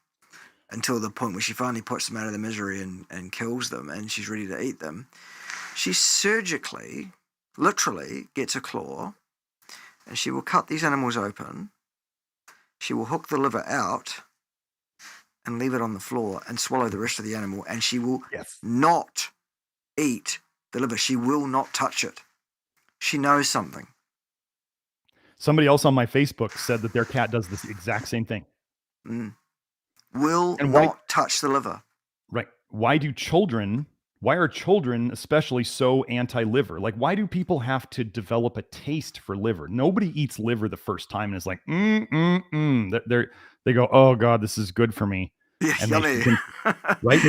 until the point where she finally puts them out of their misery and kills them, and she's ready to eat them. She surgically, literally, gets a claw, and she will cut these animals open. She will hook the liver out and leave it on the floor and swallow the rest of the animal, and she will not eat the liver. She will not touch it. She knows something. Somebody else on my Facebook said that their cat does this exact same thing. Will not touch the liver. Right. Why are children especially so anti-liver? Like, why do people have to develop a taste for liver? Nobody eats liver the first time and is like, They go, oh God, this is good for me. Yeah, and yummy.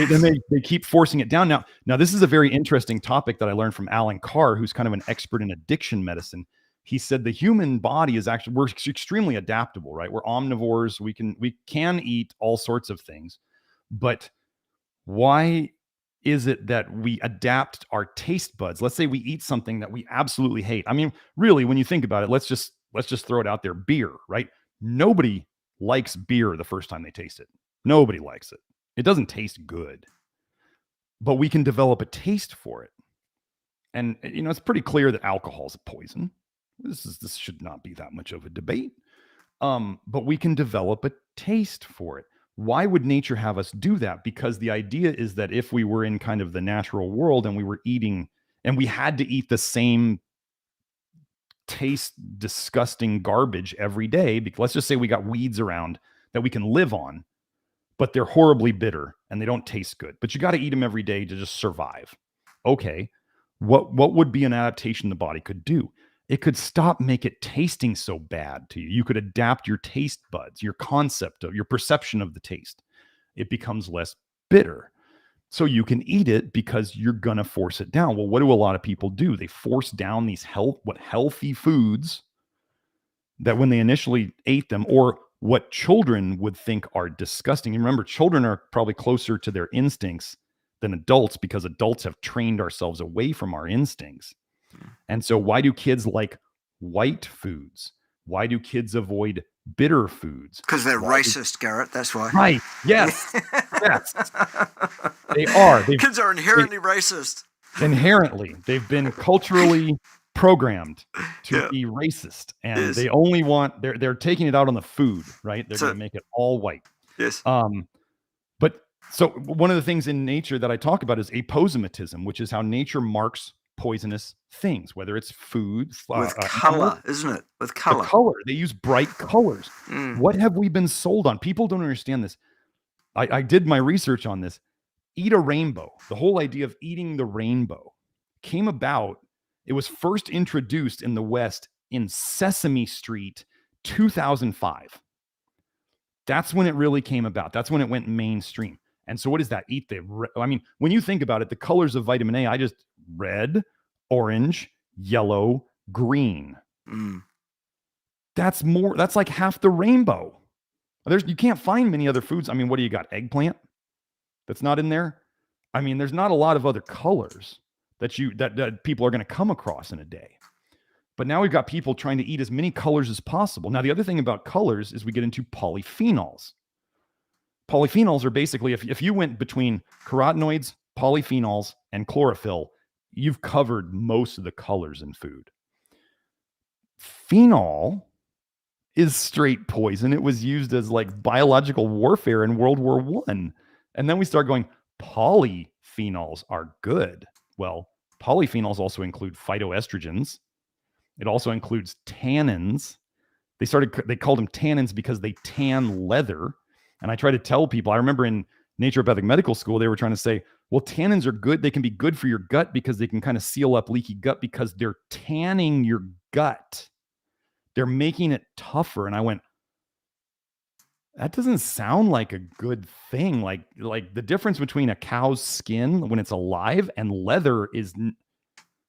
Then they keep forcing it down. Now this is a very interesting topic that I learned from Alan Carr, who's kind of an expert in addiction medicine. He said the human body we're extremely adaptable, right? We're omnivores. We can eat all sorts of things, but why is it that we adapt our taste buds? Let's say we eat something that we absolutely hate. I mean, really, when you think about it, let's just throw it out there. Beer, right? Nobody likes beer the first time they taste it. Nobody likes it. It doesn't taste good, but we can develop a taste for it. And it's pretty clear that alcohol is a poison. This should not be that much of a debate. But we can develop a taste for it. Why would nature have us do that? Because the idea is that if we were in kind of the natural world and we were eating and we had to eat the same taste disgusting garbage every day, because let's just say we got weeds around that we can live on, but they're horribly bitter and they don't taste good, but you got to eat them every day to just survive. Okay. What would be an adaptation the body could do? it could stop make it tasting so bad to you. You could adapt your taste buds, your concept of your perception of the taste. It becomes less bitter. So you can eat it because you're going to force it down. Well, what do a lot of people do? They force down these healthy foods that when they initially ate them, or what children would think are disgusting. And remember, children are probably closer to their instincts than adults because adults have trained ourselves away from our instincts. And so why do kids like white foods? Why do kids avoid bitter foods? Because they're racist, Garrett. That's why. Right. Yes. Yes. They are. Kids are inherently racist. Inherently. They've been culturally programmed to be racist. And they only want, they're taking it out on the food, right? They're going to make it all white. Yes. But so one of the things in nature that I talk about is aposematism, which is how nature marks poisonous things, whether it's food with color, isn't it? With color. The color. They use bright colors. What have we been sold on? People don't understand this. I did my research on this. Eat a rainbow. The whole idea of eating the rainbow came about. It was first introduced in the West in Sesame Street 2005. That's when it really came about. That's when it went mainstream. And so what is that? I mean, when you think about it, the colors of vitamin A, red, orange, yellow, green. That's like half the rainbow. You can't find many other foods. I mean, what do you got? Eggplant? That's not in there. I mean, there's not a lot of other colors that people are going to come across in a day. But now we've got people trying to eat as many colors as possible. Now, the other thing about colors is we get into polyphenols. Polyphenols are basically, if you went between carotenoids, polyphenols, and chlorophyll, you've covered most of the colors in food. Phenol is straight poison. It was used as like biological warfare in World War I. And then we start going, polyphenols are good. Well, polyphenols also include phytoestrogens. It also includes tannins. They called them tannins because they tan leather. And I try to tell people, I remember in naturopathic medical school, they were trying to say, well, tannins are good. They can be good for your gut because they can kind of seal up leaky gut because they're tanning your gut. They're making it tougher. And I went, that doesn't sound like a good thing. Like the difference between a cow's skin when it's alive and leather is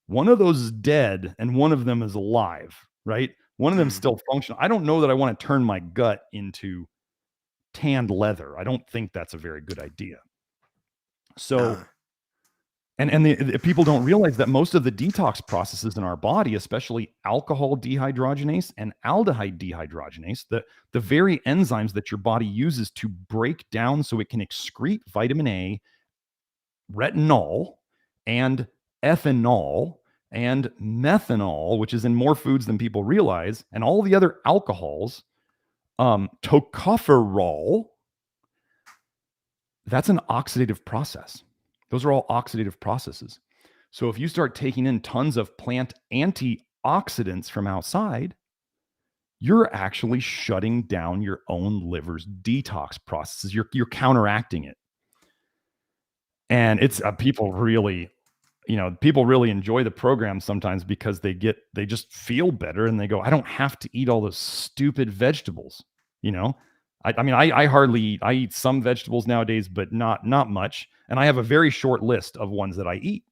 one of those is dead and one of them is alive, right? One of them is still functional. I don't know that I want to turn my gut into tanned leather. I don't think that's a very good idea. So, and the people don't realize that most of the detox processes in our body, especially alcohol dehydrogenase and aldehyde dehydrogenase, the very enzymes that your body uses to break down so it can excrete vitamin A, retinol, and ethanol, and methanol, which is in more foods than people realize, and all the other alcohols, tocopherol, that's an oxidative process. Those are all oxidative processes. So if you start taking in tons of plant antioxidants from outside, you're actually shutting down your own liver's detox processes. You're counteracting it. And it's people really enjoy the program sometimes because they just feel better and they go, I don't have to eat all those stupid vegetables. I eat some vegetables nowadays, but not much. And I have a very short list of ones that I eat.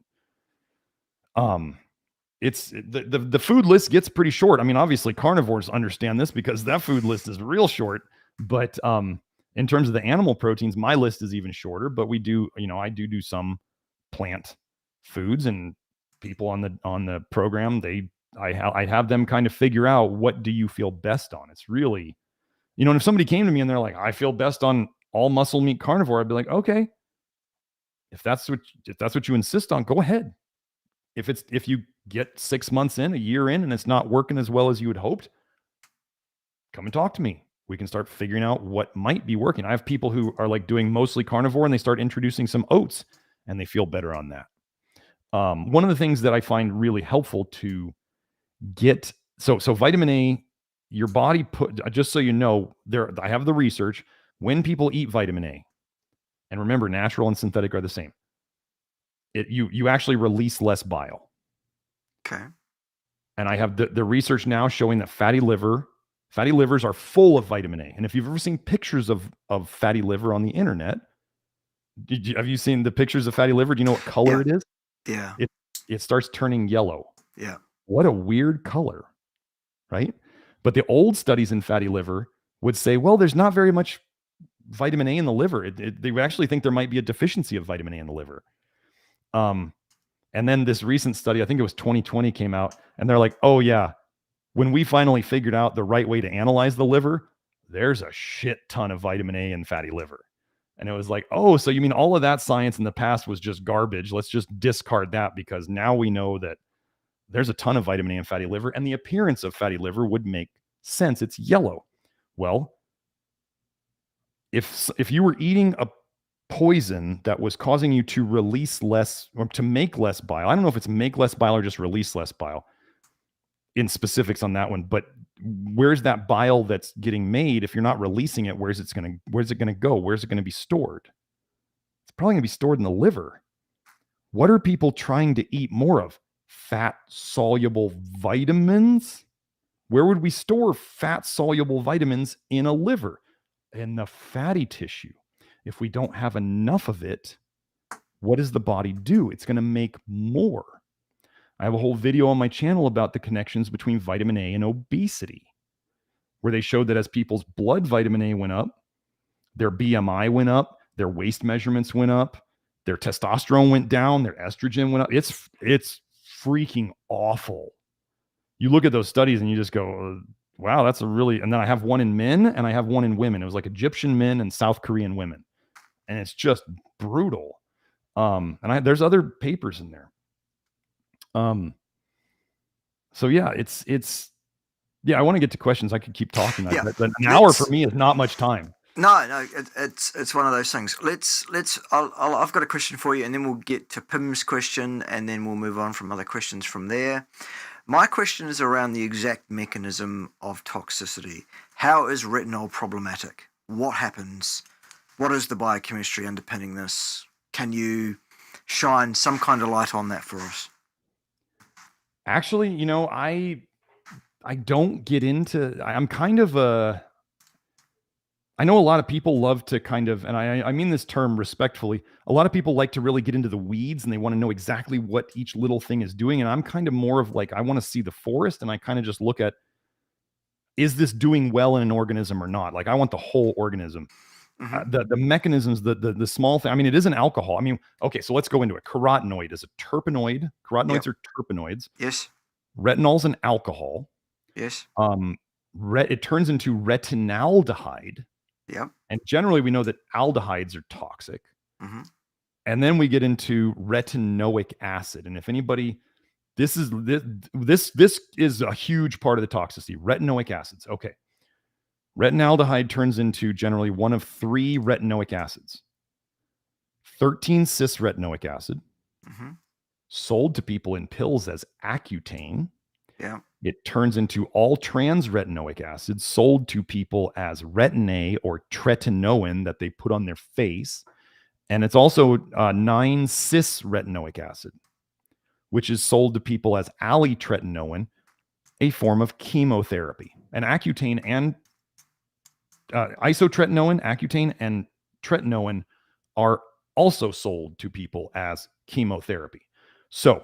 It's the food list gets pretty short. I mean, obviously carnivores understand this because that food list is real short, but, in terms of the animal proteins, my list is even shorter, but I do some plant foods, and people on the program, I have them kind of figure out, what do you feel best on? It's really, and if somebody came to me and they're like, I feel best on all muscle meat carnivore, I'd be like, okay, if that's what you insist on, go ahead. If you get 6 months in, a year in, and it's not working as well as you had hoped, come and talk to me. We can start figuring out what might be working. I have people who are like doing mostly carnivore and they start introducing some oats and they feel better on that. One of the things that I find really helpful to get, so vitamin A, your body just so you know, I have the research, when people eat vitamin A, and remember, natural and synthetic are the same, you actually release less bile. Okay. And I have the research now showing that fatty livers are full of vitamin A. And if you've ever seen pictures of fatty liver on the internet, have you seen the pictures of fatty liver? Do you know what color it is? Yeah. It starts turning yellow. Yeah. What a weird color, right? But the old studies in fatty liver would say, well, there's not very much vitamin A in the liver. They would actually think there might be a deficiency of vitamin A in the liver. And then this recent study, I think it was 2020, came out, and they're like, oh yeah, when we finally figured out the right way to analyze the liver, there's a shit ton of vitamin A in fatty liver. And it was like, oh, so you mean all of that science in the past was just garbage? Let's just discard that, because now we know that there's a ton of vitamin A in fatty liver, and the appearance of fatty liver would make sense. It's yellow. Well, if you were eating a poison that was causing you to release less or to make less bile, I don't know if it's make less bile or just release less bile in specifics on that one, but where's that bile that's getting made? If you're not releasing it, where's it going to go? Where's it going to be stored? It's probably going to be stored in the liver. What are people trying to eat more of? Fat soluble vitamins? Where would we store fat soluble vitamins in a liver? In the fatty tissue. If we don't have enough of it, what does the body do? It's going to make more. I have a whole video on my channel about the connections between vitamin A and obesity, where they showed that as people's blood vitamin A went up, their BMI went up, their waist measurements went up, their testosterone went down, their estrogen went up. It's freaking awful. You look at those studies and you just go, wow, that's a really, and then I have one in men and I have one in women. It was like Egyptian men and South Korean women. And it's just brutal. There's other papers in there. So yeah, I want to get to questions. I could keep talking. Yeah. But an hour for me is not much time. No, it's one of those things. I've got a question for you, and then we'll get to Pim's question, and then we'll move on from other questions from there. My question is around the exact mechanism of toxicity. How is retinol problematic? What happens? What is the biochemistry underpinning this? Can you shine some kind of light on that for us? Actually, I don't get into, I'm kind of I know a lot of people love to kind of, and I mean this term respectfully, a lot of people like to really get into the weeds and they want to know exactly what each little thing is doing. And I'm kind of more of like, I want to see the forest, and I kind of just look at, is this doing well in an organism or not? Like, I want the whole organism. Mm-hmm. The mechanisms, the small thing. I mean, it is an alcohol. I mean, okay, so let's go into it. Carotenoid is a terpenoid. Carotenoids are terpenoids. Yes. Retinol's an alcohol. Yes. It turns into retinaldehyde. Yep. And generally, we know that aldehydes are toxic. Mm-hmm. And then we get into retinoic acid. And if anybody, this is a huge part of the toxicity. Retinoic acids. Okay. Retinaldehyde turns into generally one of 3 retinoic acids. 13-cis-retinoic acid, mm-hmm. sold to people in pills as Accutane. Yeah. It turns into all trans-retinoic acid, sold to people as Retin-A or tretinoin that they put on their face. And it's also 9-cis-retinoic acid, which is sold to people as alitretinoin, a form of chemotherapy. And Accutane and isotretinoin, Accutane, and tretinoin are also sold to people as chemotherapy. So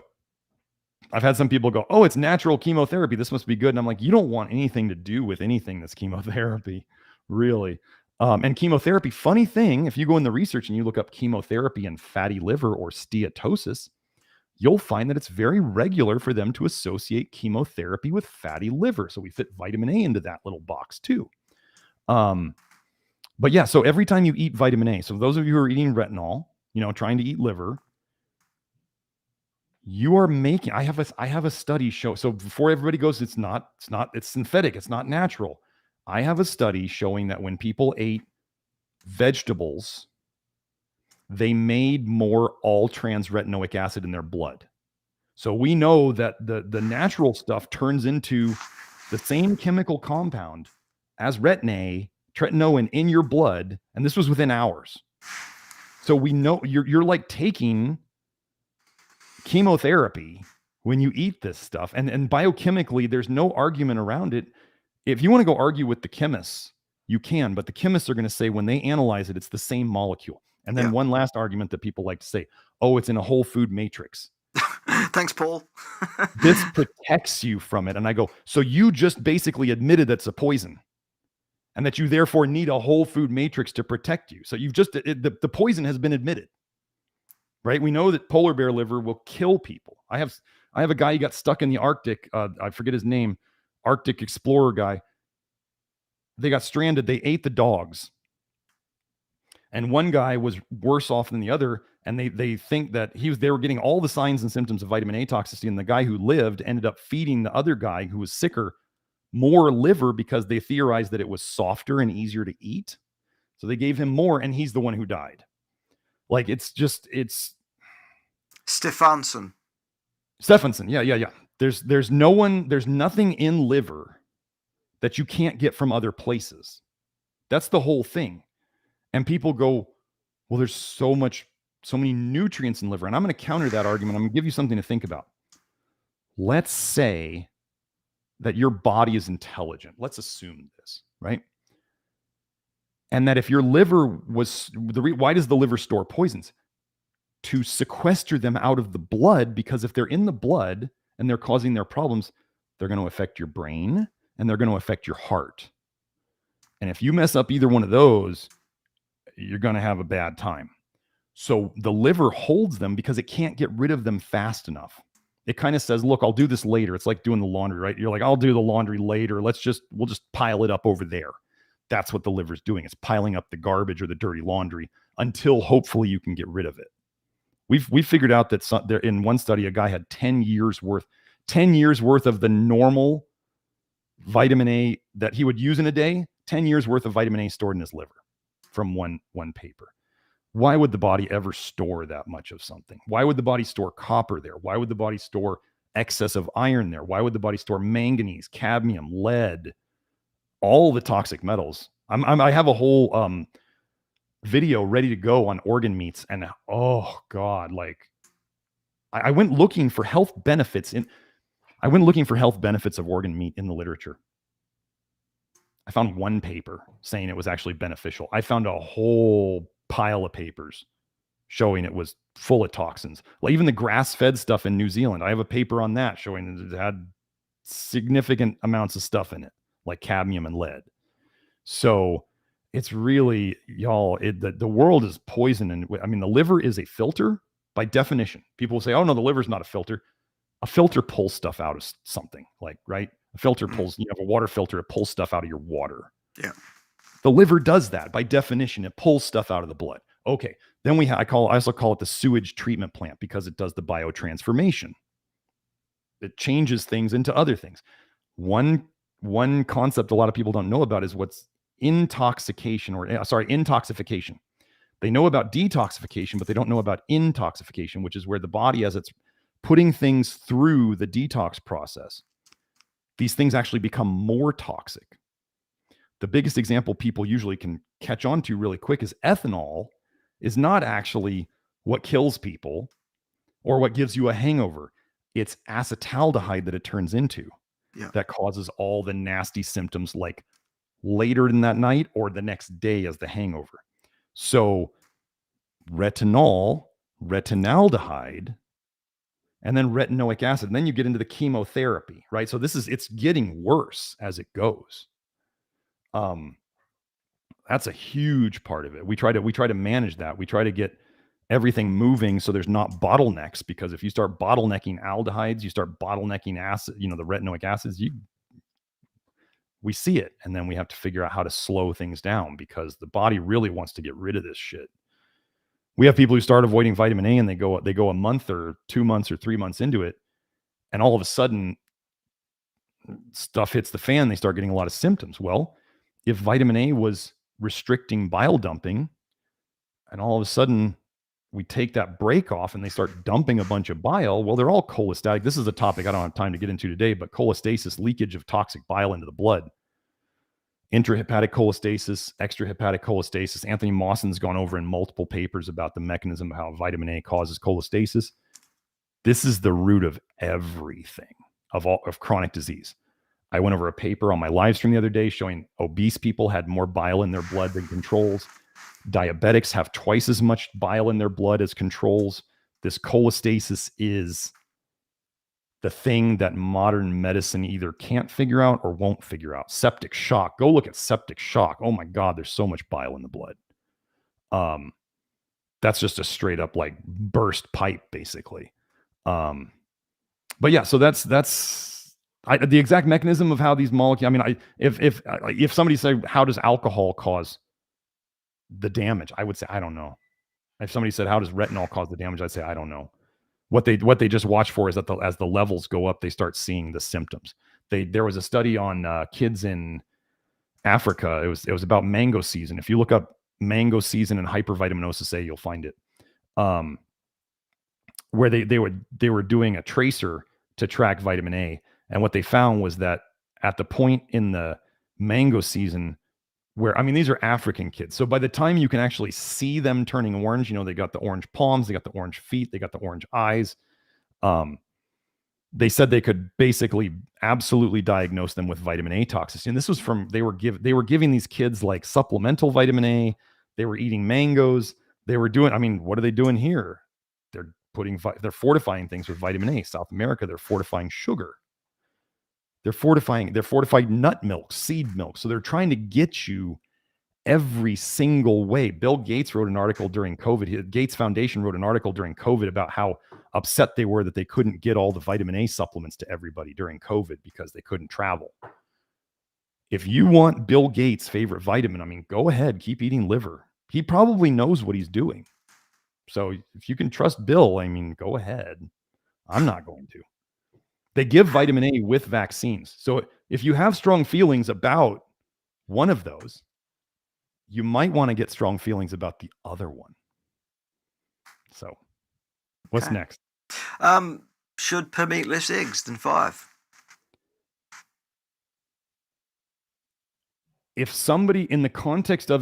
I've had some people go, oh, it's natural chemotherapy, this must be good. And I'm like, you don't want anything to do with anything that's chemotherapy, really. And chemotherapy, funny thing, if you go in the research and you look up chemotherapy and fatty liver or steatosis, you'll find that it's very regular for them to associate chemotherapy with fatty liver. So we fit vitamin A into that little box too. But yeah, so every time you eat vitamin A, so those of you who are eating retinol, trying to eat liver, you are making, I have a study show. So before everybody goes, it's synthetic, it's not natural. I have a study showing that when people ate vegetables, they made more all trans retinoic acid in their blood. So we know that the natural stuff turns into the same chemical compound as retin-A, tretinoin in your blood, and this was within hours. So we know you're like taking chemotherapy when you eat this stuff. And biochemically, there's no argument around it. If you want to go argue with the chemists, you can, but the chemists are going to say when they analyze it, it's the same molecule. And then one last argument that people like to say, oh, it's in a whole food matrix. Thanks, Paul. This protects you from it. And I go, so you just basically admitted that's a poison and that you therefore need a whole food matrix to protect you. So you've just, the poison has been admitted, right? We know that polar bear liver will kill people. I have a guy, he got stuck in the Arctic. I forget his name, Arctic explorer guy. They got stranded. They ate the dogs. And one guy was worse off than the other. And they think that they were getting all the signs and symptoms of vitamin A toxicity. And the guy who lived ended up feeding the other guy who was sicker more liver because they theorized that it was softer and easier to eat. So they gave him more, and he's the one who died. Like, it's Stephenson. Yeah. There's nothing in liver that you can't get from other places. That's the whole thing. And people go, well, there's so many nutrients in liver. And I'm going to counter that argument. I'm going to give you something to think about. Let's say that your body is intelligent. Let's assume this, right? And that if your liver was, why does the liver store poisons? To sequester them out of the blood, because if they're in the blood and they're causing their problems, they're going to affect your brain and they're going to affect your heart. And if you mess up either one of those, you're going to have a bad time. So the liver holds them because it can't get rid of them fast enough. It kind of says, look, I'll do this later. It's like doing the laundry, right? You're like, I'll do the laundry later. We'll just pile it up over there. That's what the liver's doing. It's piling up the garbage or the dirty laundry until hopefully you can get rid of it. We've figured out that there, in one study, a guy had 10 years worth of the normal vitamin A that he would use in a day, 10 years worth of vitamin A stored in his liver from one paper. Why would the body ever store that much of something? Why would the body store copper there? Why would the body store excess of iron there? Why would the body store manganese, cadmium, lead, all the toxic metals? I have a whole video ready to go on organ meats, and oh God, like I went looking for health benefits of organ meat in the literature. I found one paper saying it was actually beneficial. I found a whole pile of papers showing it was full of toxins. Like even the grass-fed stuff in New Zealand, I have a paper on that showing that it had significant amounts of stuff in it, like cadmium and lead. So it's really, y'all, the world is poison. And I mean, the liver is a filter by definition. People will say, oh no, the liver's not a filter. A filter pulls stuff out of something, like, right? A filter pulls, you have a water filter, it pulls stuff out of your water. Yeah. The liver does that by definition. It pulls stuff out of the blood. Okay. Then I also call it the sewage treatment plant because it does the biotransformation. It changes things into other things. One concept a lot of people don't know about is what's intoxication. They know about detoxification, but they don't know about intoxification, which is where the body, as it's putting things through the detox process, these things actually become more toxic. The biggest example people usually can catch on to really quick is ethanol is not actually what kills people or what gives you a hangover. It's acetaldehyde that it turns into that causes all the nasty symptoms, like later in that night or the next day as the hangover. So retinol, retinaldehyde, and then retinoic acid. And then you get into the chemotherapy, right? So it's getting worse as it goes. That's a huge part of it. We try to manage that. We try to get everything moving so there's not bottlenecks, because if you start bottlenecking aldehydes, you start bottlenecking acid, the retinoic acids, we see it. And then we have to figure out how to slow things down because the body really wants to get rid of this shit. We have people who start avoiding vitamin A and they go a month or 2 months or 3 months into it, and all of a sudden stuff hits the fan. They start getting a lot of symptoms. Well, if vitamin A was restricting bile dumping, and all of a sudden we take that break off and they start dumping a bunch of bile, well, they're all cholestatic. This is a topic I don't have time to get into today, but cholestasis, leakage of toxic bile into the blood. Intrahepatic cholestasis, extrahepatic cholestasis. Anthony Mawson's gone over in multiple papers about the mechanism of how vitamin A causes cholestasis. This is the root of everything, of chronic disease. I went over a paper on my live stream the other day showing obese people had more bile in their blood than controls. Diabetics have twice as much bile in their blood as controls. This cholestasis is the thing that modern medicine either can't figure out or won't figure out. Septic shock. Go look at septic shock. Oh my God, there's so much bile in the blood. That's just a straight up like burst pipe, basically. But yeah, so that's the exact mechanism of how these molecules. I mean, if somebody said, how does alcohol cause the damage? I would say, I don't know. If somebody said, how does retinol cause the damage? I'd say, I don't know. What they just watch for is that as the levels go up, they start seeing the symptoms. There was a study on kids in Africa. It was about mango season. If you look up mango season and hypervitaminosis A, you'll find it. Where they were doing a tracer to track vitamin A, and what they found was that at the point in the mango season where, I mean, these are African kids, so by the time you can actually see them turning orange, they got the orange palms, they got the orange feet, they got the orange eyes. They said they could basically absolutely diagnose them with vitamin A toxicity. And this was from, they were giving these kids like supplemental vitamin A. They were eating mangoes. They were doing, I mean, what are they doing here? They're fortifying things with vitamin A. South America, they're fortifying sugar. They're fortified nut milk, seed milk. So they're trying to get you every single way. Bill Gates wrote an article during COVID. Gates Foundation wrote an article during COVID about how upset they were that they couldn't get all the vitamin A supplements to everybody during COVID because they couldn't travel. If you want Bill Gates' favorite vitamin, I mean, go ahead, keep eating liver. He probably knows what he's doing. So if you can trust Bill, I mean, go ahead. I'm not going to. They give vitamin A with vaccines. So if you have strong feelings about one of those, you might want to get strong feelings about the other one. So what's next? Should PIM eat less eggs than 5? If somebody, in the context of,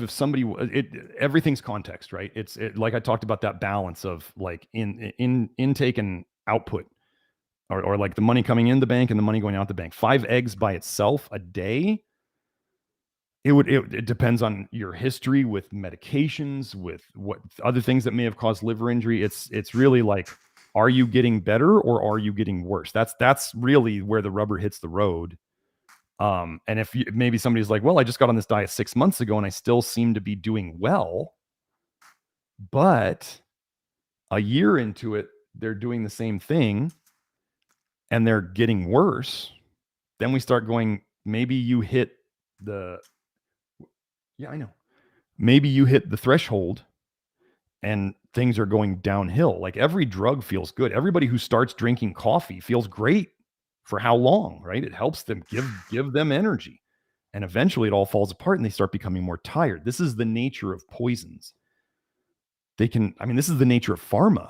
everything's context, right? It's like I talked about that balance of like in intake and output, or like the money coming in the bank and the money going out the bank. 5 eggs by itself a day, it depends on your history with medications, with what other things that may have caused liver injury. It's really like, are you getting better or are you getting worse? That's really where the rubber hits the road. And if maybe somebody's like, well, I just got on this diet 6 months ago and I still seem to be doing well, but a year into it, they're doing the same thing and they're getting worse, then we start going, maybe you hit the threshold and things are going downhill. Like every drug feels good. Everybody who starts drinking coffee feels great for how long, right? It helps them, give them energy. And eventually it all falls apart and they start becoming more tired. This is the nature of poisons. This is the nature of pharma,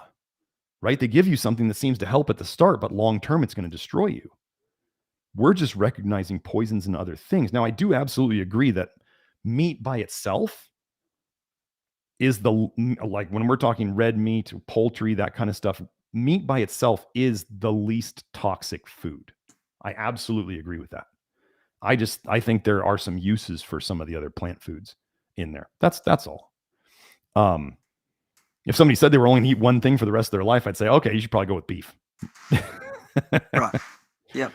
right? They give you something that seems to help at the start, but long-term it's going to destroy you. We're just recognizing poisons and other things. Now, I do absolutely agree that meat by itself is like when we're talking red meat, poultry, that kind of stuff, meat by itself is the least toxic food. I absolutely agree with that. I think there are some uses for some of the other plant foods in there. That's all. If somebody said they were only going to eat one thing for the rest of their life, I'd say, okay, you should probably go with beef. Right. Yep.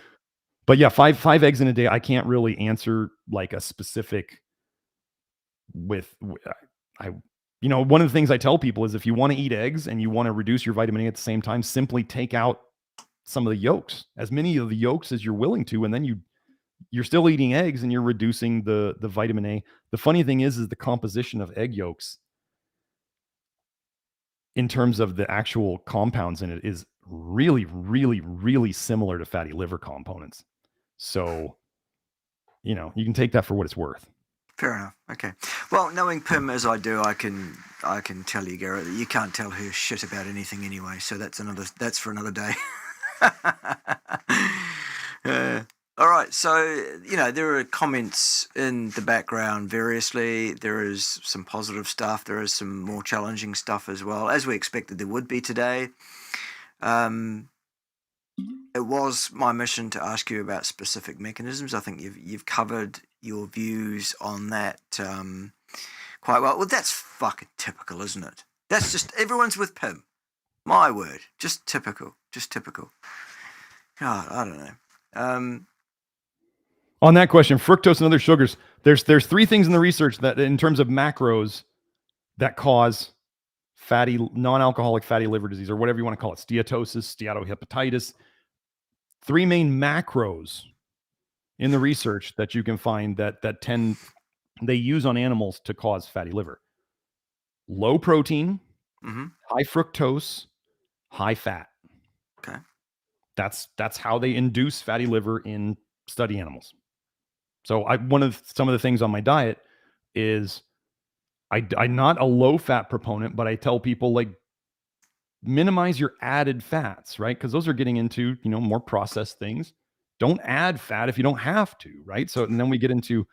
But yeah, five eggs in a day. I can't really answer like a specific one of the things I tell people is if you want to eat eggs and you want to reduce your vitamin A at the same time, simply take out some of the yolks, as many of the yolks as you're willing to, and then you're still eating eggs and you're reducing the vitamin A. The funny thing is the composition of egg yolks in terms of the actual compounds in it is really, really, really similar to fatty liver components. So, you can take that for what it's worth. Fair enough. Okay. Well, knowing Pim as I do, I can tell you, Garrett, that you can't tell her shit about anything anyway. So that's for another day. All right. So there are comments in the background variously. There is some positive stuff. There is some more challenging stuff as well, as we expected there would be today. It was my mission to ask you about specific mechanisms. I think you've covered your views on that quite well. Well, that's fucking typical, isn't it? That's just everyone's with Pim. My word, just typical, God, I don't know. On that question, fructose and other sugars, there's 3 things in the research that, in terms of macros, that cause non-alcoholic fatty liver disease, or whatever you want to call it, steatosis, steatohepatitis. 3 main macros in the research that you can find that they use on animals to cause fatty liver: low protein, high fructose, high fat. Okay. That's how they induce fatty liver in study animals. So some of the things on my diet is I'm not a low fat proponent, but I tell people, like, minimize your added fats, right? Because those are getting into, more processed things. Don't add fat if you don't have to, right? So, and then we get into,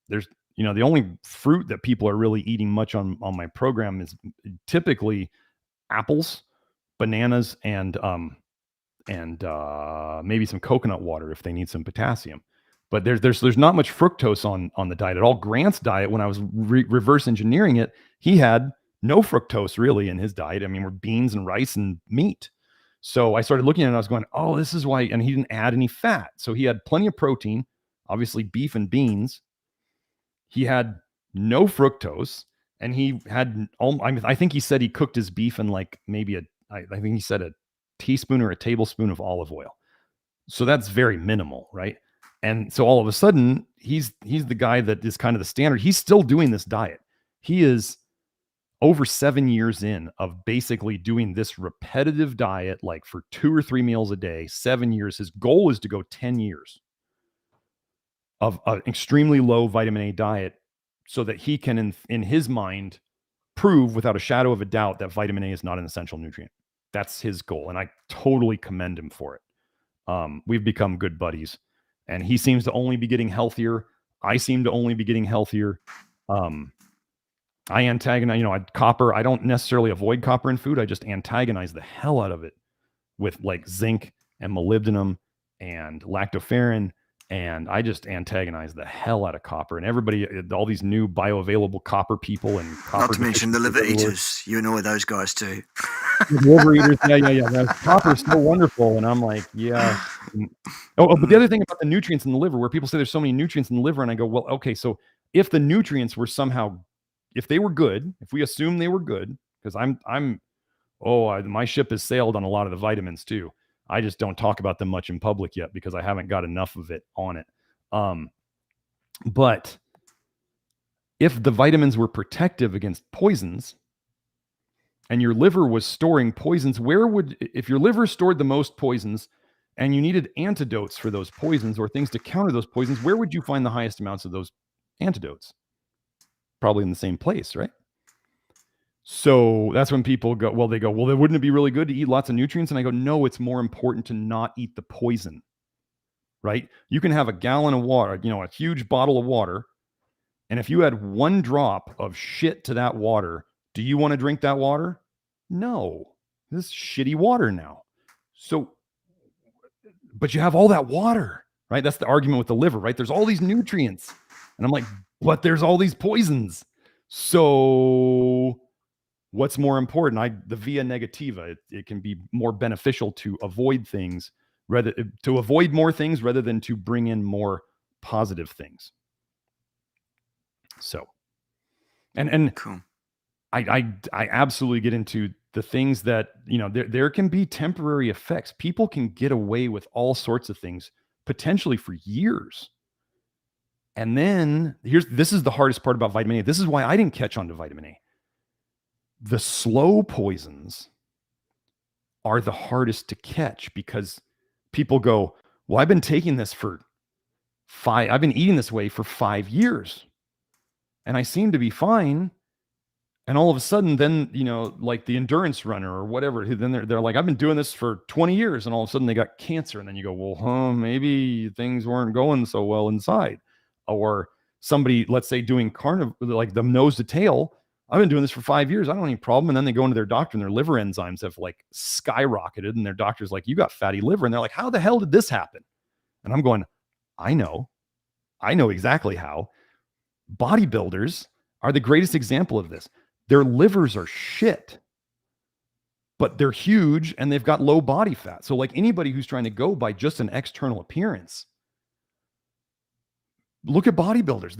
there's, the only fruit that people are really eating much on my program is typically apples, bananas, and maybe some coconut water if they need some potassium. But there's not much fructose on the diet at all. Grant's diet, when I was reverse engineering it, he had no fructose really in his diet. I mean, we're beans and rice and meat. So I started looking at it and I was going, oh, this is why. And he didn't add any fat. So he had plenty of protein, obviously beef and beans. He had no fructose, and he had, I think he said he cooked his beef in like maybe I think he said a teaspoon or a tablespoon of olive oil. So that's very minimal, right? And so all of a sudden, he's the guy that is kind of the standard. He's still doing this diet. He is over 7 years in of basically doing this repetitive diet, like for 2 or 3 meals a day, 7 years. His goal is to go 10 years of an extremely low vitamin A diet so that he can, in his mind, prove without a shadow of a doubt that vitamin A is not an essential nutrient. That's his goal. And I totally commend him for it. We've become good buddies, and he seems to only be getting healthier. I seem to only be getting healthier. I antagonize, copper. I don't necessarily avoid copper in food. I just antagonize the hell out of it with like zinc and molybdenum and lactoferrin. And I just antagonize the hell out of copper. And everybody, all these new bioavailable copper people and copper. Not to mention the liver eaters. You annoy those guys too. Liver eaters, yeah. Copper is so wonderful. And I'm like, yeah. But the other thing about the nutrients in the liver, where people say there's so many nutrients in the liver, and I go, well, okay, so if the nutrients were somehow, if they were good, if we assume they were good, because my ship has sailed on a lot of the vitamins too. I just don't talk about them much in public yet because I haven't got enough of it on it. But if the vitamins were protective against poisons and your liver was storing poisons, if your liver stored the most poisons and you needed antidotes for those poisons or things to counter those poisons, where would you find the highest amounts of those antidotes? Probably in the same place, right? So that's when people go, well, wouldn't it be really good to eat lots of nutrients? And I go, no, it's more important to not eat the poison, right? You can have a gallon of water, a huge bottle of water. And if you add 1 drop of shit to that water, do you want to drink that water? No, this is shitty water now. So, but you have all that water, right? That's the argument with the liver, right? There's all these nutrients. And I'm like, but there's all these poisons. So what's more important? The via negativa. It can be more beneficial to avoid things avoid more things rather than to bring in more positive things. So, and cool. I absolutely get into the things that, there can be temporary effects. People can get away with all sorts of things potentially for years. And then this is the hardest part about vitamin A. This is why I didn't catch on to vitamin A. The slow poisons are the hardest to catch because people go, well, I've been taking this I've been eating this way for 5 years and I seem to be fine. And all of a sudden, then, like the endurance runner or whatever, who then they're like, I've been doing this for 20 years. And all of a sudden they got cancer. And then you go, well, maybe things weren't going so well inside. Or somebody, let's say, doing carnivore, like the nose to tail. I've been doing this for 5 years. I don't have any problem. And then they go into their doctor and their liver enzymes have like skyrocketed. And their doctor's like, you got fatty liver. And they're like, how the hell did this happen? And I'm going, I know exactly how. Bodybuilders are the greatest example of this. Their livers are shit, but they're huge and they've got low body fat. So like anybody who's trying to go by just an external appearance, look at bodybuilders.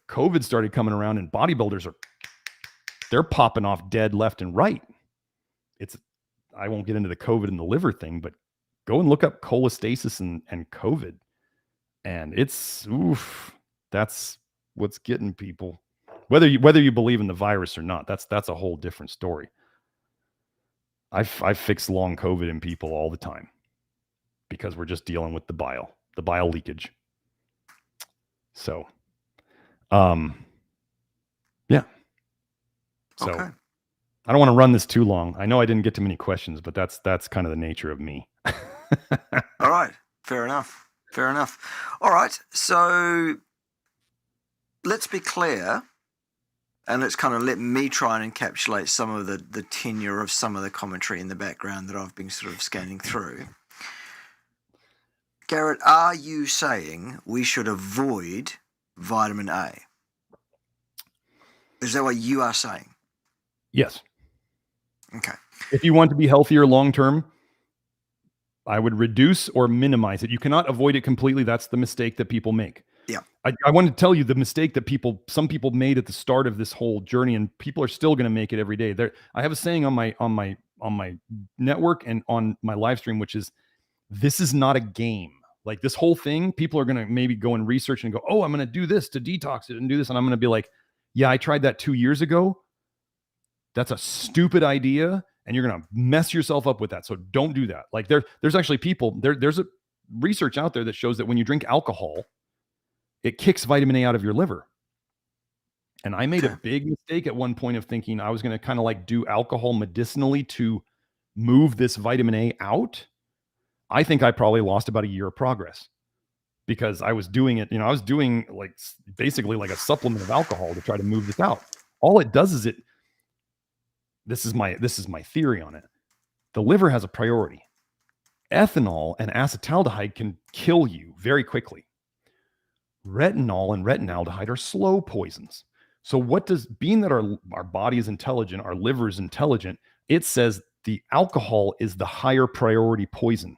COVID started coming around and bodybuilders they're popping off dead left and right. I won't get into the COVID and the liver thing, but go and look up cholestasis and COVID. And that's what's getting people. Whether you believe in the virus or not, that's a whole different story. I've fixed long COVID in people all the time because we're just dealing with the bile leakage. So, yeah. So okay. I don't want to run this too long. I know I didn't get to many questions, but that's kind of the nature of me. All right. Fair enough. All right. So let's be clear, and let's kind of let me try and encapsulate some of the tenure of some of the commentary in the background that I've been sort of scanning through. Garrett, are you saying we should avoid vitamin A? Is that what you are saying? Yes. Okay. If you want to be healthier long term, I would reduce or minimize it. You cannot avoid it completely. That's the mistake that people make. Yeah. I want to tell you the mistake that some people made at the start of this whole journey, and people are still going to make it every day. I have a saying on my network and on my live stream, which is, this is not a game. Like this whole thing, people are going to maybe go and research and go, oh, I'm going to do this to detox it and do this. And I'm going to be like, yeah, I tried that 2 years ago. That's a stupid idea. And you're going to mess yourself up with that. So don't do that. Like there's actually people, there's a research out there that shows that when you drink alcohol, it kicks vitamin A out of your liver. And I made a big mistake at one point of thinking I was going to kind of like do alcohol medicinally to move this vitamin A out. I think I probably lost about a year of progress because I was doing it. I was doing like basically like a supplement of alcohol to try to move this out. All it does is this is my theory on it. The liver has a priority. Ethanol and acetaldehyde can kill you very quickly. Retinol and retinaldehyde are slow poisons. So being that our body is intelligent, our liver is intelligent, it says the alcohol is the higher priority poison.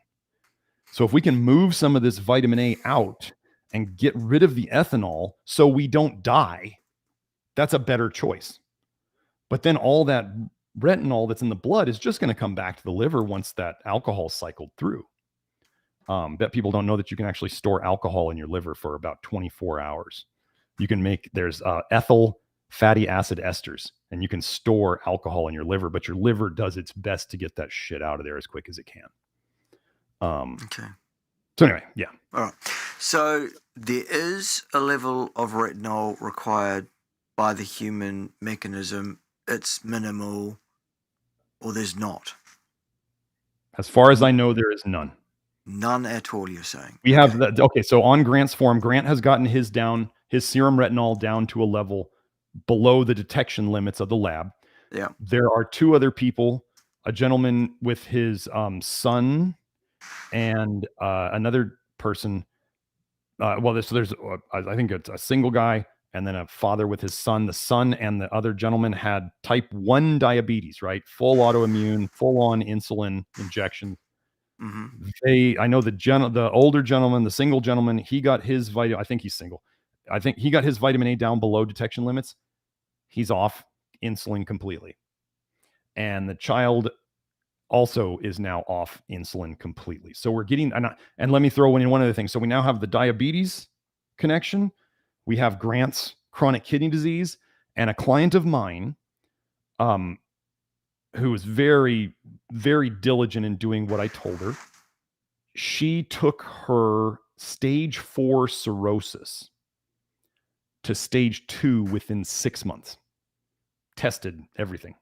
So if we can move some of this vitamin A out and get rid of the ethanol so we don't die, that's a better choice. But then all that retinol that's in the blood is just going to come back to the liver once that alcohol cycled through. Bet people don't know that you can actually store alcohol in your liver for about 24 hours. There's ethyl fatty acid esters, and you can store alcohol in your liver, but your liver does its best to get that shit out of there as quick as it can. Okay. So anyway, yeah. All right. So there is a level of retinol required by the human mechanism. It's minimal, or there's not. As far as I know, there is none. None at all, you're saying? We have that. Okay, so on Grant's form, Grant has gotten his serum retinol down to a level below the detection limits of the lab. Yeah. There are two other people, a gentleman with his son and another person. There's I think it's a single guy and then a father with his son. The son and the other gentleman had type 1 diabetes, right? Full autoimmune, full on insulin injection. Mm-hmm. I know the older gentleman, the single gentleman, he got his I think he's single. I think he got his vitamin A down below detection limits. He's off insulin completely. And the child also is now off insulin completely. So we're getting, and let me throw in one other thing. So we now have the diabetes connection. We have Grant's chronic kidney disease, and a client of mine, who was very, very diligent in doing what I told her. She took her stage 4 cirrhosis to stage 2 within 6 months. Tested everything.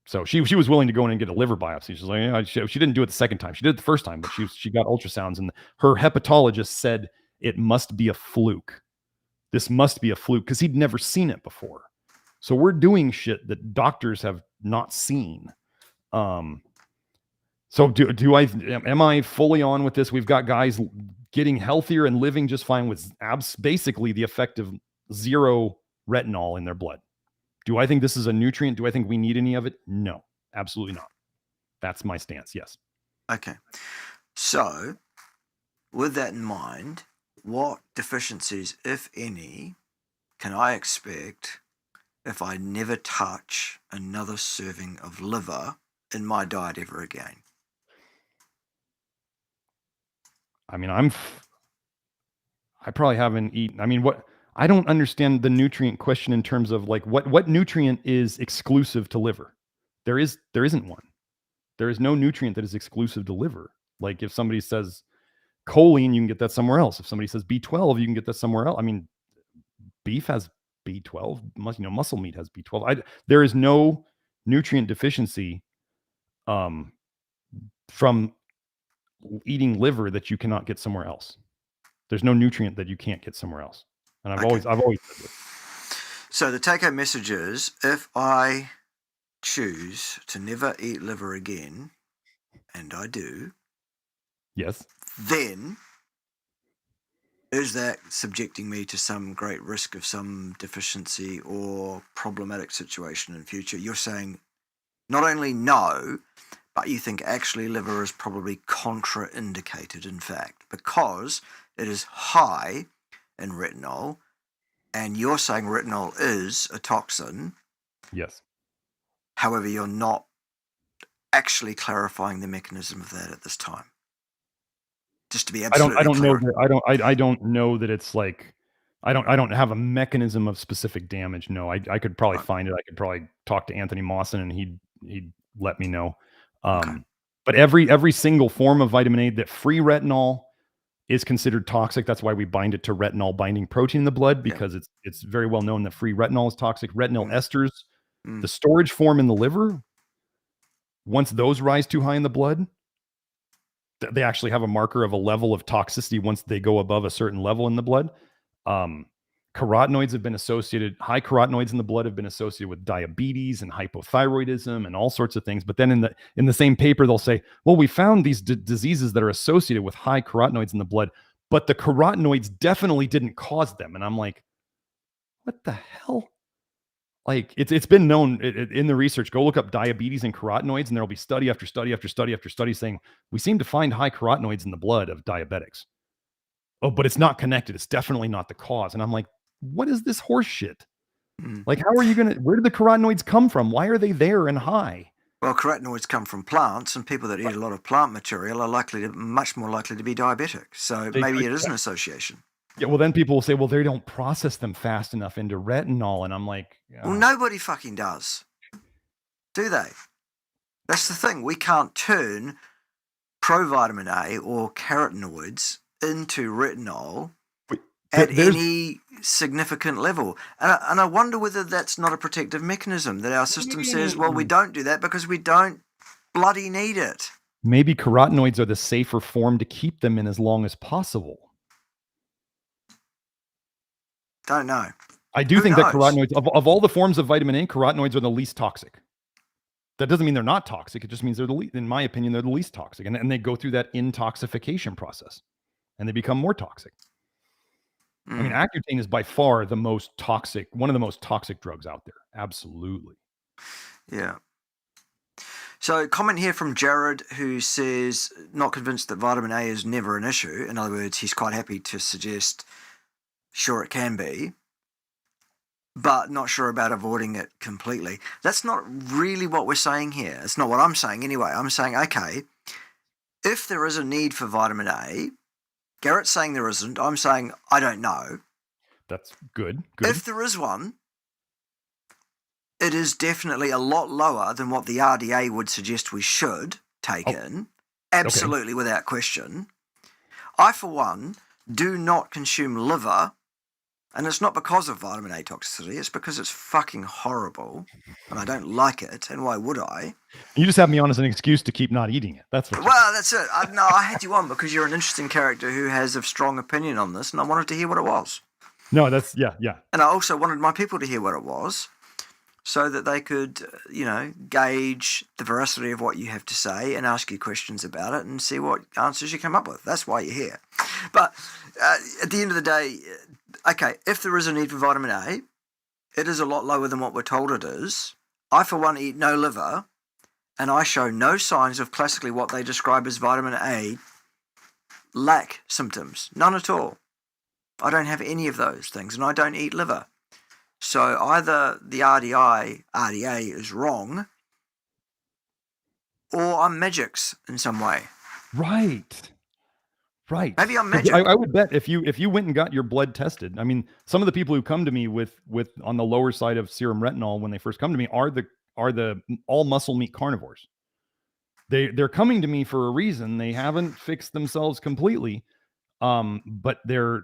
So she was willing to go in and get a liver biopsy. She's like, she didn't do it the second time. She did it the first time, but she got ultrasounds, and her hepatologist said it must be a fluke. This must be a fluke because he'd never seen it before. So we're doing shit that doctors have not seen. So am I fully on with this? We've got guys getting healthier and living just fine with basically the effect of zero retinol in their blood. Do I think this is a nutrient? Do I think we need any of it? No, absolutely not. That's my stance. Yes. Okay. So, with that in mind, what deficiencies, if any, can I expect if I never touch another serving of liver in my diet ever again? I mean, I probably haven't eaten. I mean, I don't understand the nutrient question in terms of like what nutrient is exclusive to liver. There isn't one. There is no nutrient that is exclusive to liver. Like if somebody says choline, you can get that somewhere else. If somebody says B12, you can get that somewhere else. I mean, beef has B12. Muscle meat has B12. There is no nutrient deficiency from eating liver that you cannot get somewhere else. There's no nutrient that you can't get somewhere else. And I've always said this. So the take-home message is, if I choose to never eat liver again, and I do, yes, then is that subjecting me to some great risk of some deficiency or problematic situation in future? You're saying not only no, but you think actually liver is probably contraindicated, in fact, because it is high in retinol, and you're saying retinol is a toxin. Yes. However, you're not actually clarifying the mechanism of that at this time. Just to be absolutely I don't clear. know that I don't know that it's like I don't have a mechanism of specific damage. No, I could probably find it. I could probably talk to Anthony Mawson and he'd let me know. But every single form of vitamin A that free retinol is considered toxic. That's why we bind it to retinol binding protein in the blood, because it's very well known that free retinol is toxic. Retinol esters, the storage form in the liver, once those rise too high in the blood, they actually have a marker of a level of toxicity once they go above a certain level in the blood. Carotenoids have been associated, high carotenoids in the blood have been associated with diabetes and hypothyroidism and all sorts of things. But then in the same paper, they'll say, well, we found these diseases that are associated with high carotenoids in the blood, but the carotenoids definitely didn't cause them. And I'm like, what the hell? Like it's been known in the research. Go look up diabetes and carotenoids, and there'll be study after study after study after study saying we seem to find high carotenoids in the blood of diabetics. Oh, but it's not connected. It's definitely not the cause. And I'm like, what is this horse shit? Like, how are you where did the carotenoids come from? Why are they there and high? Well, carotenoids come from plants, and people that eat a lot of plant material are much more likely to be diabetic. So maybe it is an association. Yeah, well, then people will say, well, they don't process them fast enough into retinol. And I'm like, well, nobody fucking does. Do they? That's the thing. We can't turn provitamin A or carotenoids into retinol at any significant level. And I wonder whether that's not a protective mechanism, that our system says, well, we don't do that because we don't bloody need it. Maybe carotenoids are the safer form to keep them in as long as possible. Don't know. I do think that carotenoids, of all the forms of vitamin A, carotenoids are the least toxic. That doesn't mean they're not toxic. It just means they're in my opinion, they're the least toxic. And they go through that intoxification process and they become more toxic. I mean, Accutane is by far the most toxic, one of the most toxic drugs out there. Absolutely. Yeah. So comment here from Jared, who says, not convinced that vitamin A is never an issue. In other words, he's quite happy to suggest, sure, it can be, but not sure about avoiding it completely. That's not really what we're saying here. It's not what I'm saying anyway. I'm saying, okay, if there is a need for vitamin A, Garrett's saying there isn't. I'm saying I don't know. That's good. If there is one, it is definitely a lot lower than what the RDA would suggest we should take in. Absolutely, without question. I, for one, do not consume liver, and it's not because of vitamin A toxicity. It's because it's fucking horrible, and I don't like it, and why would I? You just have me on as an excuse to keep not eating it. That's what. Well, that's it. I had you on because you're an interesting character who has a strong opinion on this, and I wanted to hear what it was. No, that's, yeah. And I also wanted my people to hear what it was. so that they could, gauge the veracity of what you have to say and ask you questions about it and see what answers you come up with. That's why you're here. But at the end of the day, okay, if there is a need for vitamin A, it is a lot lower than what we're told it is. I, for one, eat no liver, and I show no signs of classically what they describe as vitamin A lack symptoms. None at all. I don't have any of those things, and I don't eat liver. So either the RDA is wrong, or I'm Magix in some way. Right. Maybe I'm magic. I would bet if you went and got your blood tested, I mean, some of the people who come to me with on the lower side of serum retinol when they first come to me are the all muscle meat carnivores. They're coming to me for a reason. They haven't fixed themselves completely, but they're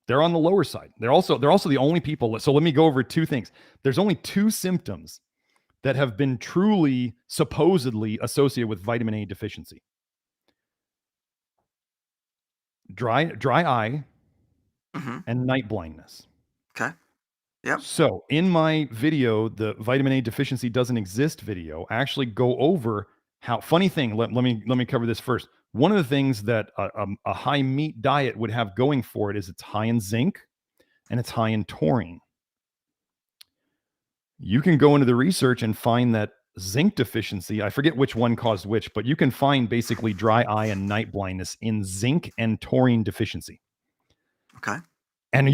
on the lower side. They're also the only people. So let me go over two things. There's only two symptoms that have been truly supposedly associated with vitamin A deficiency. Dry eye and night blindness. Okay. Yep. So in my video, the vitamin A deficiency doesn't exist video, I actually go over how, funny thing, let me cover this first. One of the things that a high meat diet would have going for it is it's high in zinc and it's high in taurine. You can go into the research and find that zinc deficiency, I forget which one caused which, but you can find basically dry eye and night blindness in zinc and taurine deficiency. Okay. And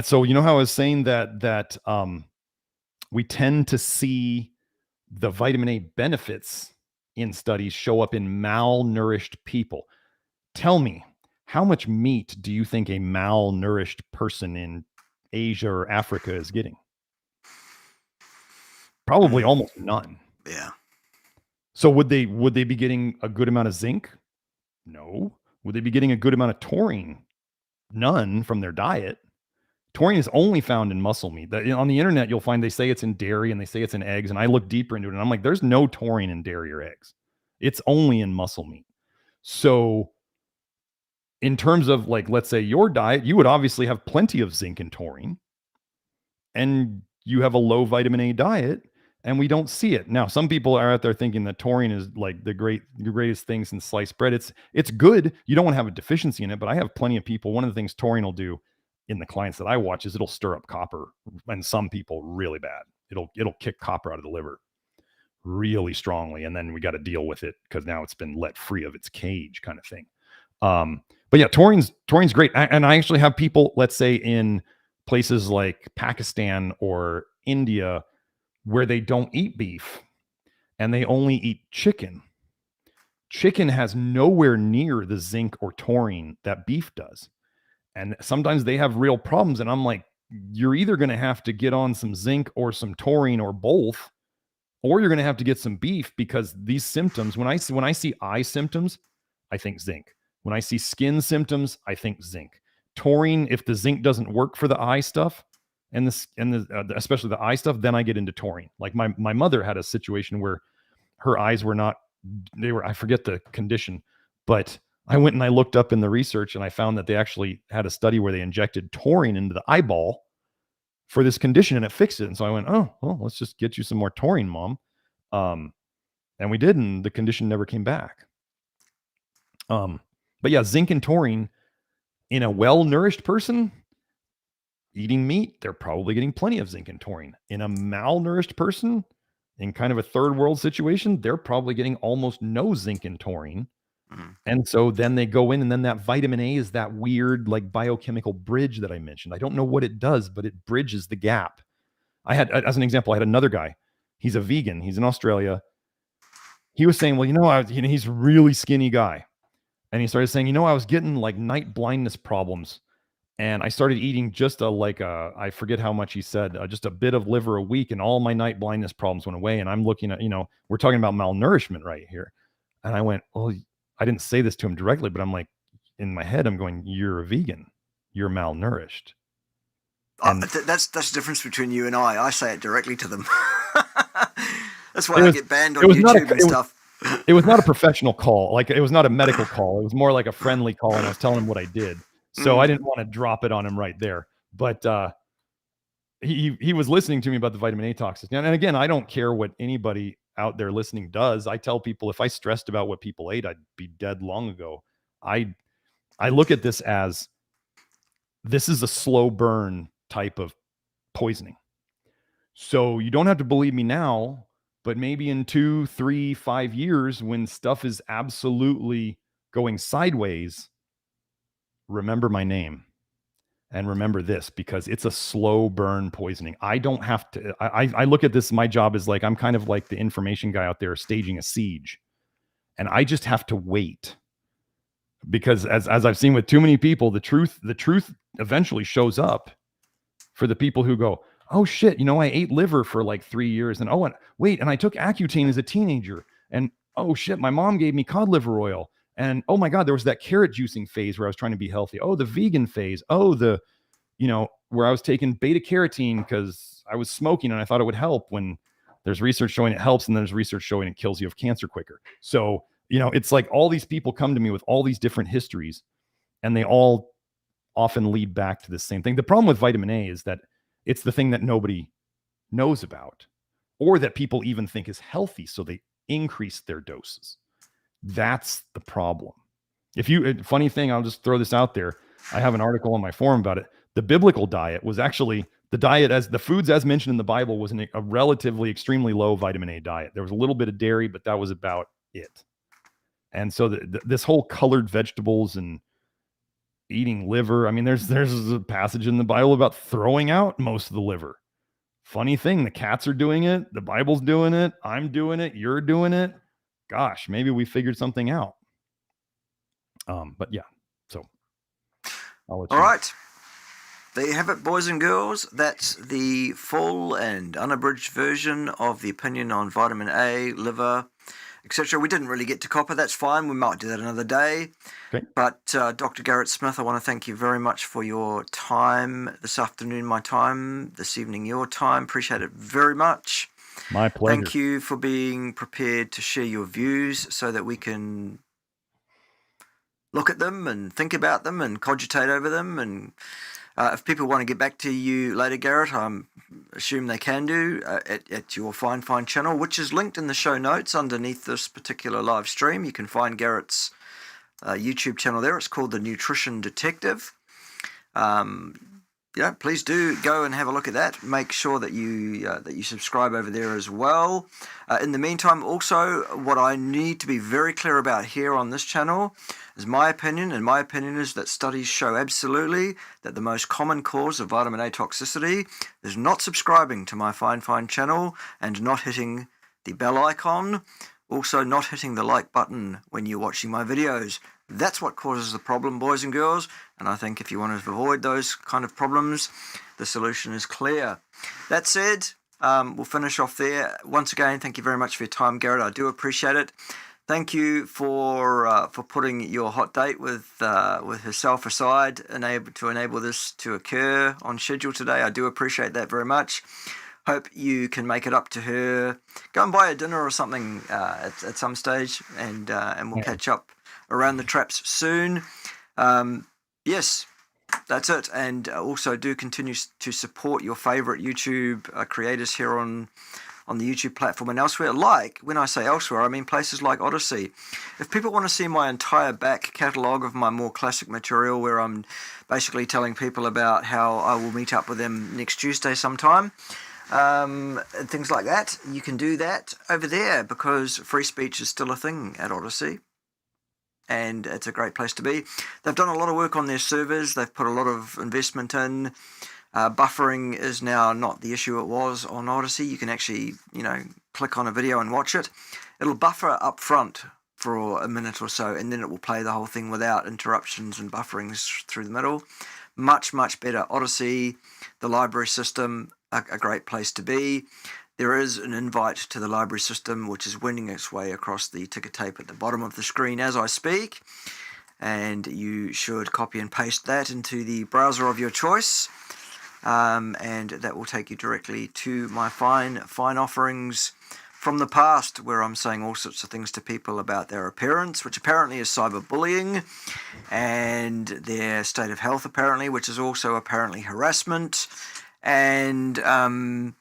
so you know how I was saying that we tend to see the vitamin A benefits in studies show up in malnourished people. Tell me, how much meat do you think a malnourished person in Asia or Africa is getting? Probably almost none. Yeah. So would they be getting a good amount of zinc? No. Would they be getting a good amount of taurine? None from their diet. Taurine is only found in muscle meat. On the internet, you'll find they say it's in dairy and they say it's in eggs. And I look deeper into it and I'm like, there's no taurine in dairy or eggs. It's only in muscle meat. So in terms of, like, let's say your diet, you would obviously have plenty of zinc and taurine, and you have a low vitamin A diet, and we don't see it. Now, some people are out there thinking that taurine is like the greatest thing since sliced bread. It's good. You don't want to have a deficiency in it, but I have plenty of people. One of the things taurine will do in the clients that I watch is it'll stir up copper, and some people really bad. It'll kick copper out of the liver really strongly, and then we got to deal with it because now it's been let free of its cage, kind of thing. But yeah, taurine's great. And I actually have people, let's say in places like Pakistan or India, where they don't eat beef and they only eat chicken. Chicken has nowhere near the zinc or taurine that beef does. And sometimes they have real problems. And I'm like, you're either going to have to get on some zinc or some taurine or both, or you're going to have to get some beef, because these symptoms, when I see eye symptoms, I think zinc. When I see skin symptoms, I think zinc. Taurine, if the zinc doesn't work for the eye stuff and especially the eye stuff, then I get into taurine. Like my mother had a situation where her eyes were not, I forget the condition, but I went and I looked up in the research and I found that they actually had a study where they injected taurine into the eyeball for this condition and it fixed it. And so I went, oh, well, let's just get you some more taurine, Mom. And we did, and the condition never came back. But yeah, zinc and taurine in a well-nourished person eating meat, they're probably getting plenty of zinc and taurine. In a malnourished person in kind of a third world situation, they're probably getting almost no zinc and taurine. And so then they go in, and then that vitamin A is that weird, like, biochemical bridge that I mentioned. I don't know what it does, but it bridges the gap. I had, as an example, I had another guy. He's a vegan. He's in Australia. He was saying, well, he's a really skinny guy. And he started saying, I was getting like night blindness problems. And I started eating just I forget how much he said, just a bit of liver a week, and all my night blindness problems went away. And I'm looking at, we're talking about malnourishment right here. And I went, well, I didn't say this to him directly, but I'm like, in my head, I'm going, you're a vegan. You're malnourished. That's the difference between you and I. I say it directly to them. That's why I get banned on YouTube and stuff. It was not a professional call. Like, it was not a medical call. It was more like a friendly call, and I was telling him what I did. So I didn't want to drop it on him right there. But he was listening to me about the vitamin A toxicity. And again, I don't care what anybody out there listening does. I tell people if I stressed about what people ate, I'd be dead long ago. I look at this as this is a slow burn type of poisoning. So you don't have to believe me now, but maybe in 2, 3, 5 years, when stuff is absolutely going sideways, remember my name and remember this, because it's a slow burn poisoning. I don't have to, I look at this, my job is like, I'm kind of like the information guy out there staging a siege, and I just have to wait. Because as I've seen with too many people, the truth eventually shows up for the people who go, oh shit, I ate liver for like 3 years, and and I took Accutane as a teenager, and oh shit, my mom gave me cod liver oil, and oh my god, there was that carrot juicing phase where I was trying to be healthy. Oh, the vegan phase. Oh, the where I was taking beta carotene because I was smoking and I thought it would help, when there's research showing it helps and there's research showing it kills you of cancer quicker. So it's like all these people come to me with all these different histories, and they all often lead back to the same thing. The problem with vitamin A is that it's the thing that nobody knows about, or that people even think is healthy, so they increase their doses. That's the problem. Funny thing, I'll just throw this out there. I have an article on my forum about it. The biblical diet was actually the diet, as the foods as mentioned in the Bible, was a relatively extremely low vitamin A diet. There was a little bit of dairy, but that was about it. And so this whole colored vegetables and eating liver, I mean, there's a passage in the Bible about throwing out most of the liver. Funny thing, the cats are doing it, the Bible's doing it, I'm doing it, you're doing it. Gosh, maybe we figured something out. But yeah, so I'll let you. All right. There you have it, boys and girls. That's the full and unabridged version of the opinion on vitamin A, liver, etc. We didn't really get to copper. That's fine. We might do that another day. Okay. But Dr. Garrett Smith, I want to thank you very much for your time this afternoon, my time, this evening, your time. Appreciate it very much. My pleasure. Thank you for being prepared to share your views so that we can look at them and think about them and cogitate over them. And if people want to get back to you later, Garrett, I assume they can do at your Fine channel, which is linked in the show notes underneath this particular live stream. You can find Garrett's YouTube channel there. It's called The Nutrition Detective. Please do go and have a look at that. Make sure that you subscribe over there as well. In the meantime, also, what I need to be very clear about here on this channel is my opinion, and my opinion is that studies show absolutely that the most common cause of vitamin A toxicity is not subscribing to my Fine channel and not hitting the bell icon, also not hitting the like button when you're watching my videos. That's what causes the problem, boys and girls, and I think if you want to avoid those kind of problems, the solution is clear. That said, we'll finish off there. Once again, thank you very much for your time, Garrett. I do appreciate it. Thank you for putting your hot date with herself aside to enable this to occur on schedule today. I do appreciate that very much. Hope you can make it up to her. Go and buy a dinner or something at some stage, and we'll catch up around the traps soon. Yes, that's it. And also do continue to support your favorite YouTube creators here on the YouTube platform and elsewhere. Like, when I say elsewhere, I mean places like Odyssey. If people want to see my entire back catalogue of my more classic material, where I'm basically telling people about how I will meet up with them next Tuesday sometime, and things like that, you can do that over there, because free speech is still a thing at Odyssey. And it's a great place to be. They've done a lot of work on their servers. They've put a lot of investment in. Buffering is now not the issue it was on Odyssey. You can actually, click on a video and watch it. It'll buffer up front for a minute or so, and then it will play the whole thing without interruptions and bufferings through the middle. Much, much better. Odyssey, the library system, a great place to be. There is an invite to the library system, which is winding its way across the ticker tape at the bottom of the screen as I speak. And you should copy and paste that into the browser of your choice. And that will take you directly to my fine offerings from the past, where I'm saying all sorts of things to people about their appearance, which apparently is cyberbullying, and their state of health apparently, which is also apparently harassment, and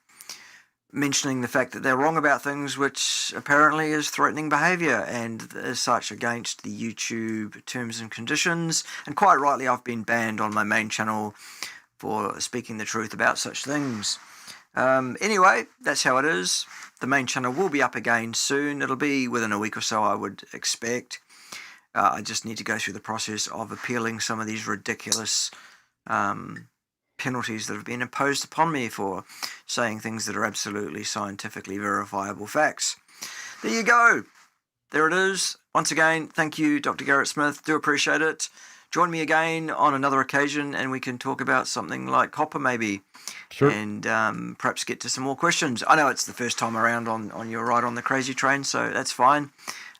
mentioning the fact that they're wrong about things which apparently is threatening behaviour and as such against the YouTube terms and conditions. And quite rightly, I've been banned on my main channel for speaking the truth about such things. Anyway, that's how it is. The main channel will be up again soon. It'll be within a week or so, I would expect. I just need to go through the process of appealing some of these ridiculous penalties that have been imposed upon me for saying things that are absolutely scientifically verifiable facts. There you go. There it is. Once again, thank you, Dr. Garrett Smith. Do appreciate it. Join me again on another occasion and we can talk about something like copper maybe. Sure. And perhaps get to some more questions. I know it's the first time around on your ride on the crazy train, so that's fine.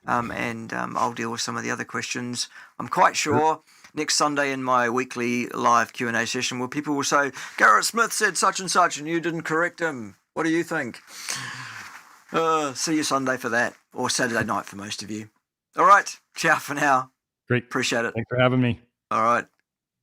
And I'll deal with some of the other questions. I'm quite sure next Sunday in my weekly live Q&A session where people will say, Garrett Smith said such and such and you didn't correct him. What do you think? See you Sunday for that, or Saturday night for most of you. All right, ciao for now. Great. Appreciate it. Thanks for having me. All right.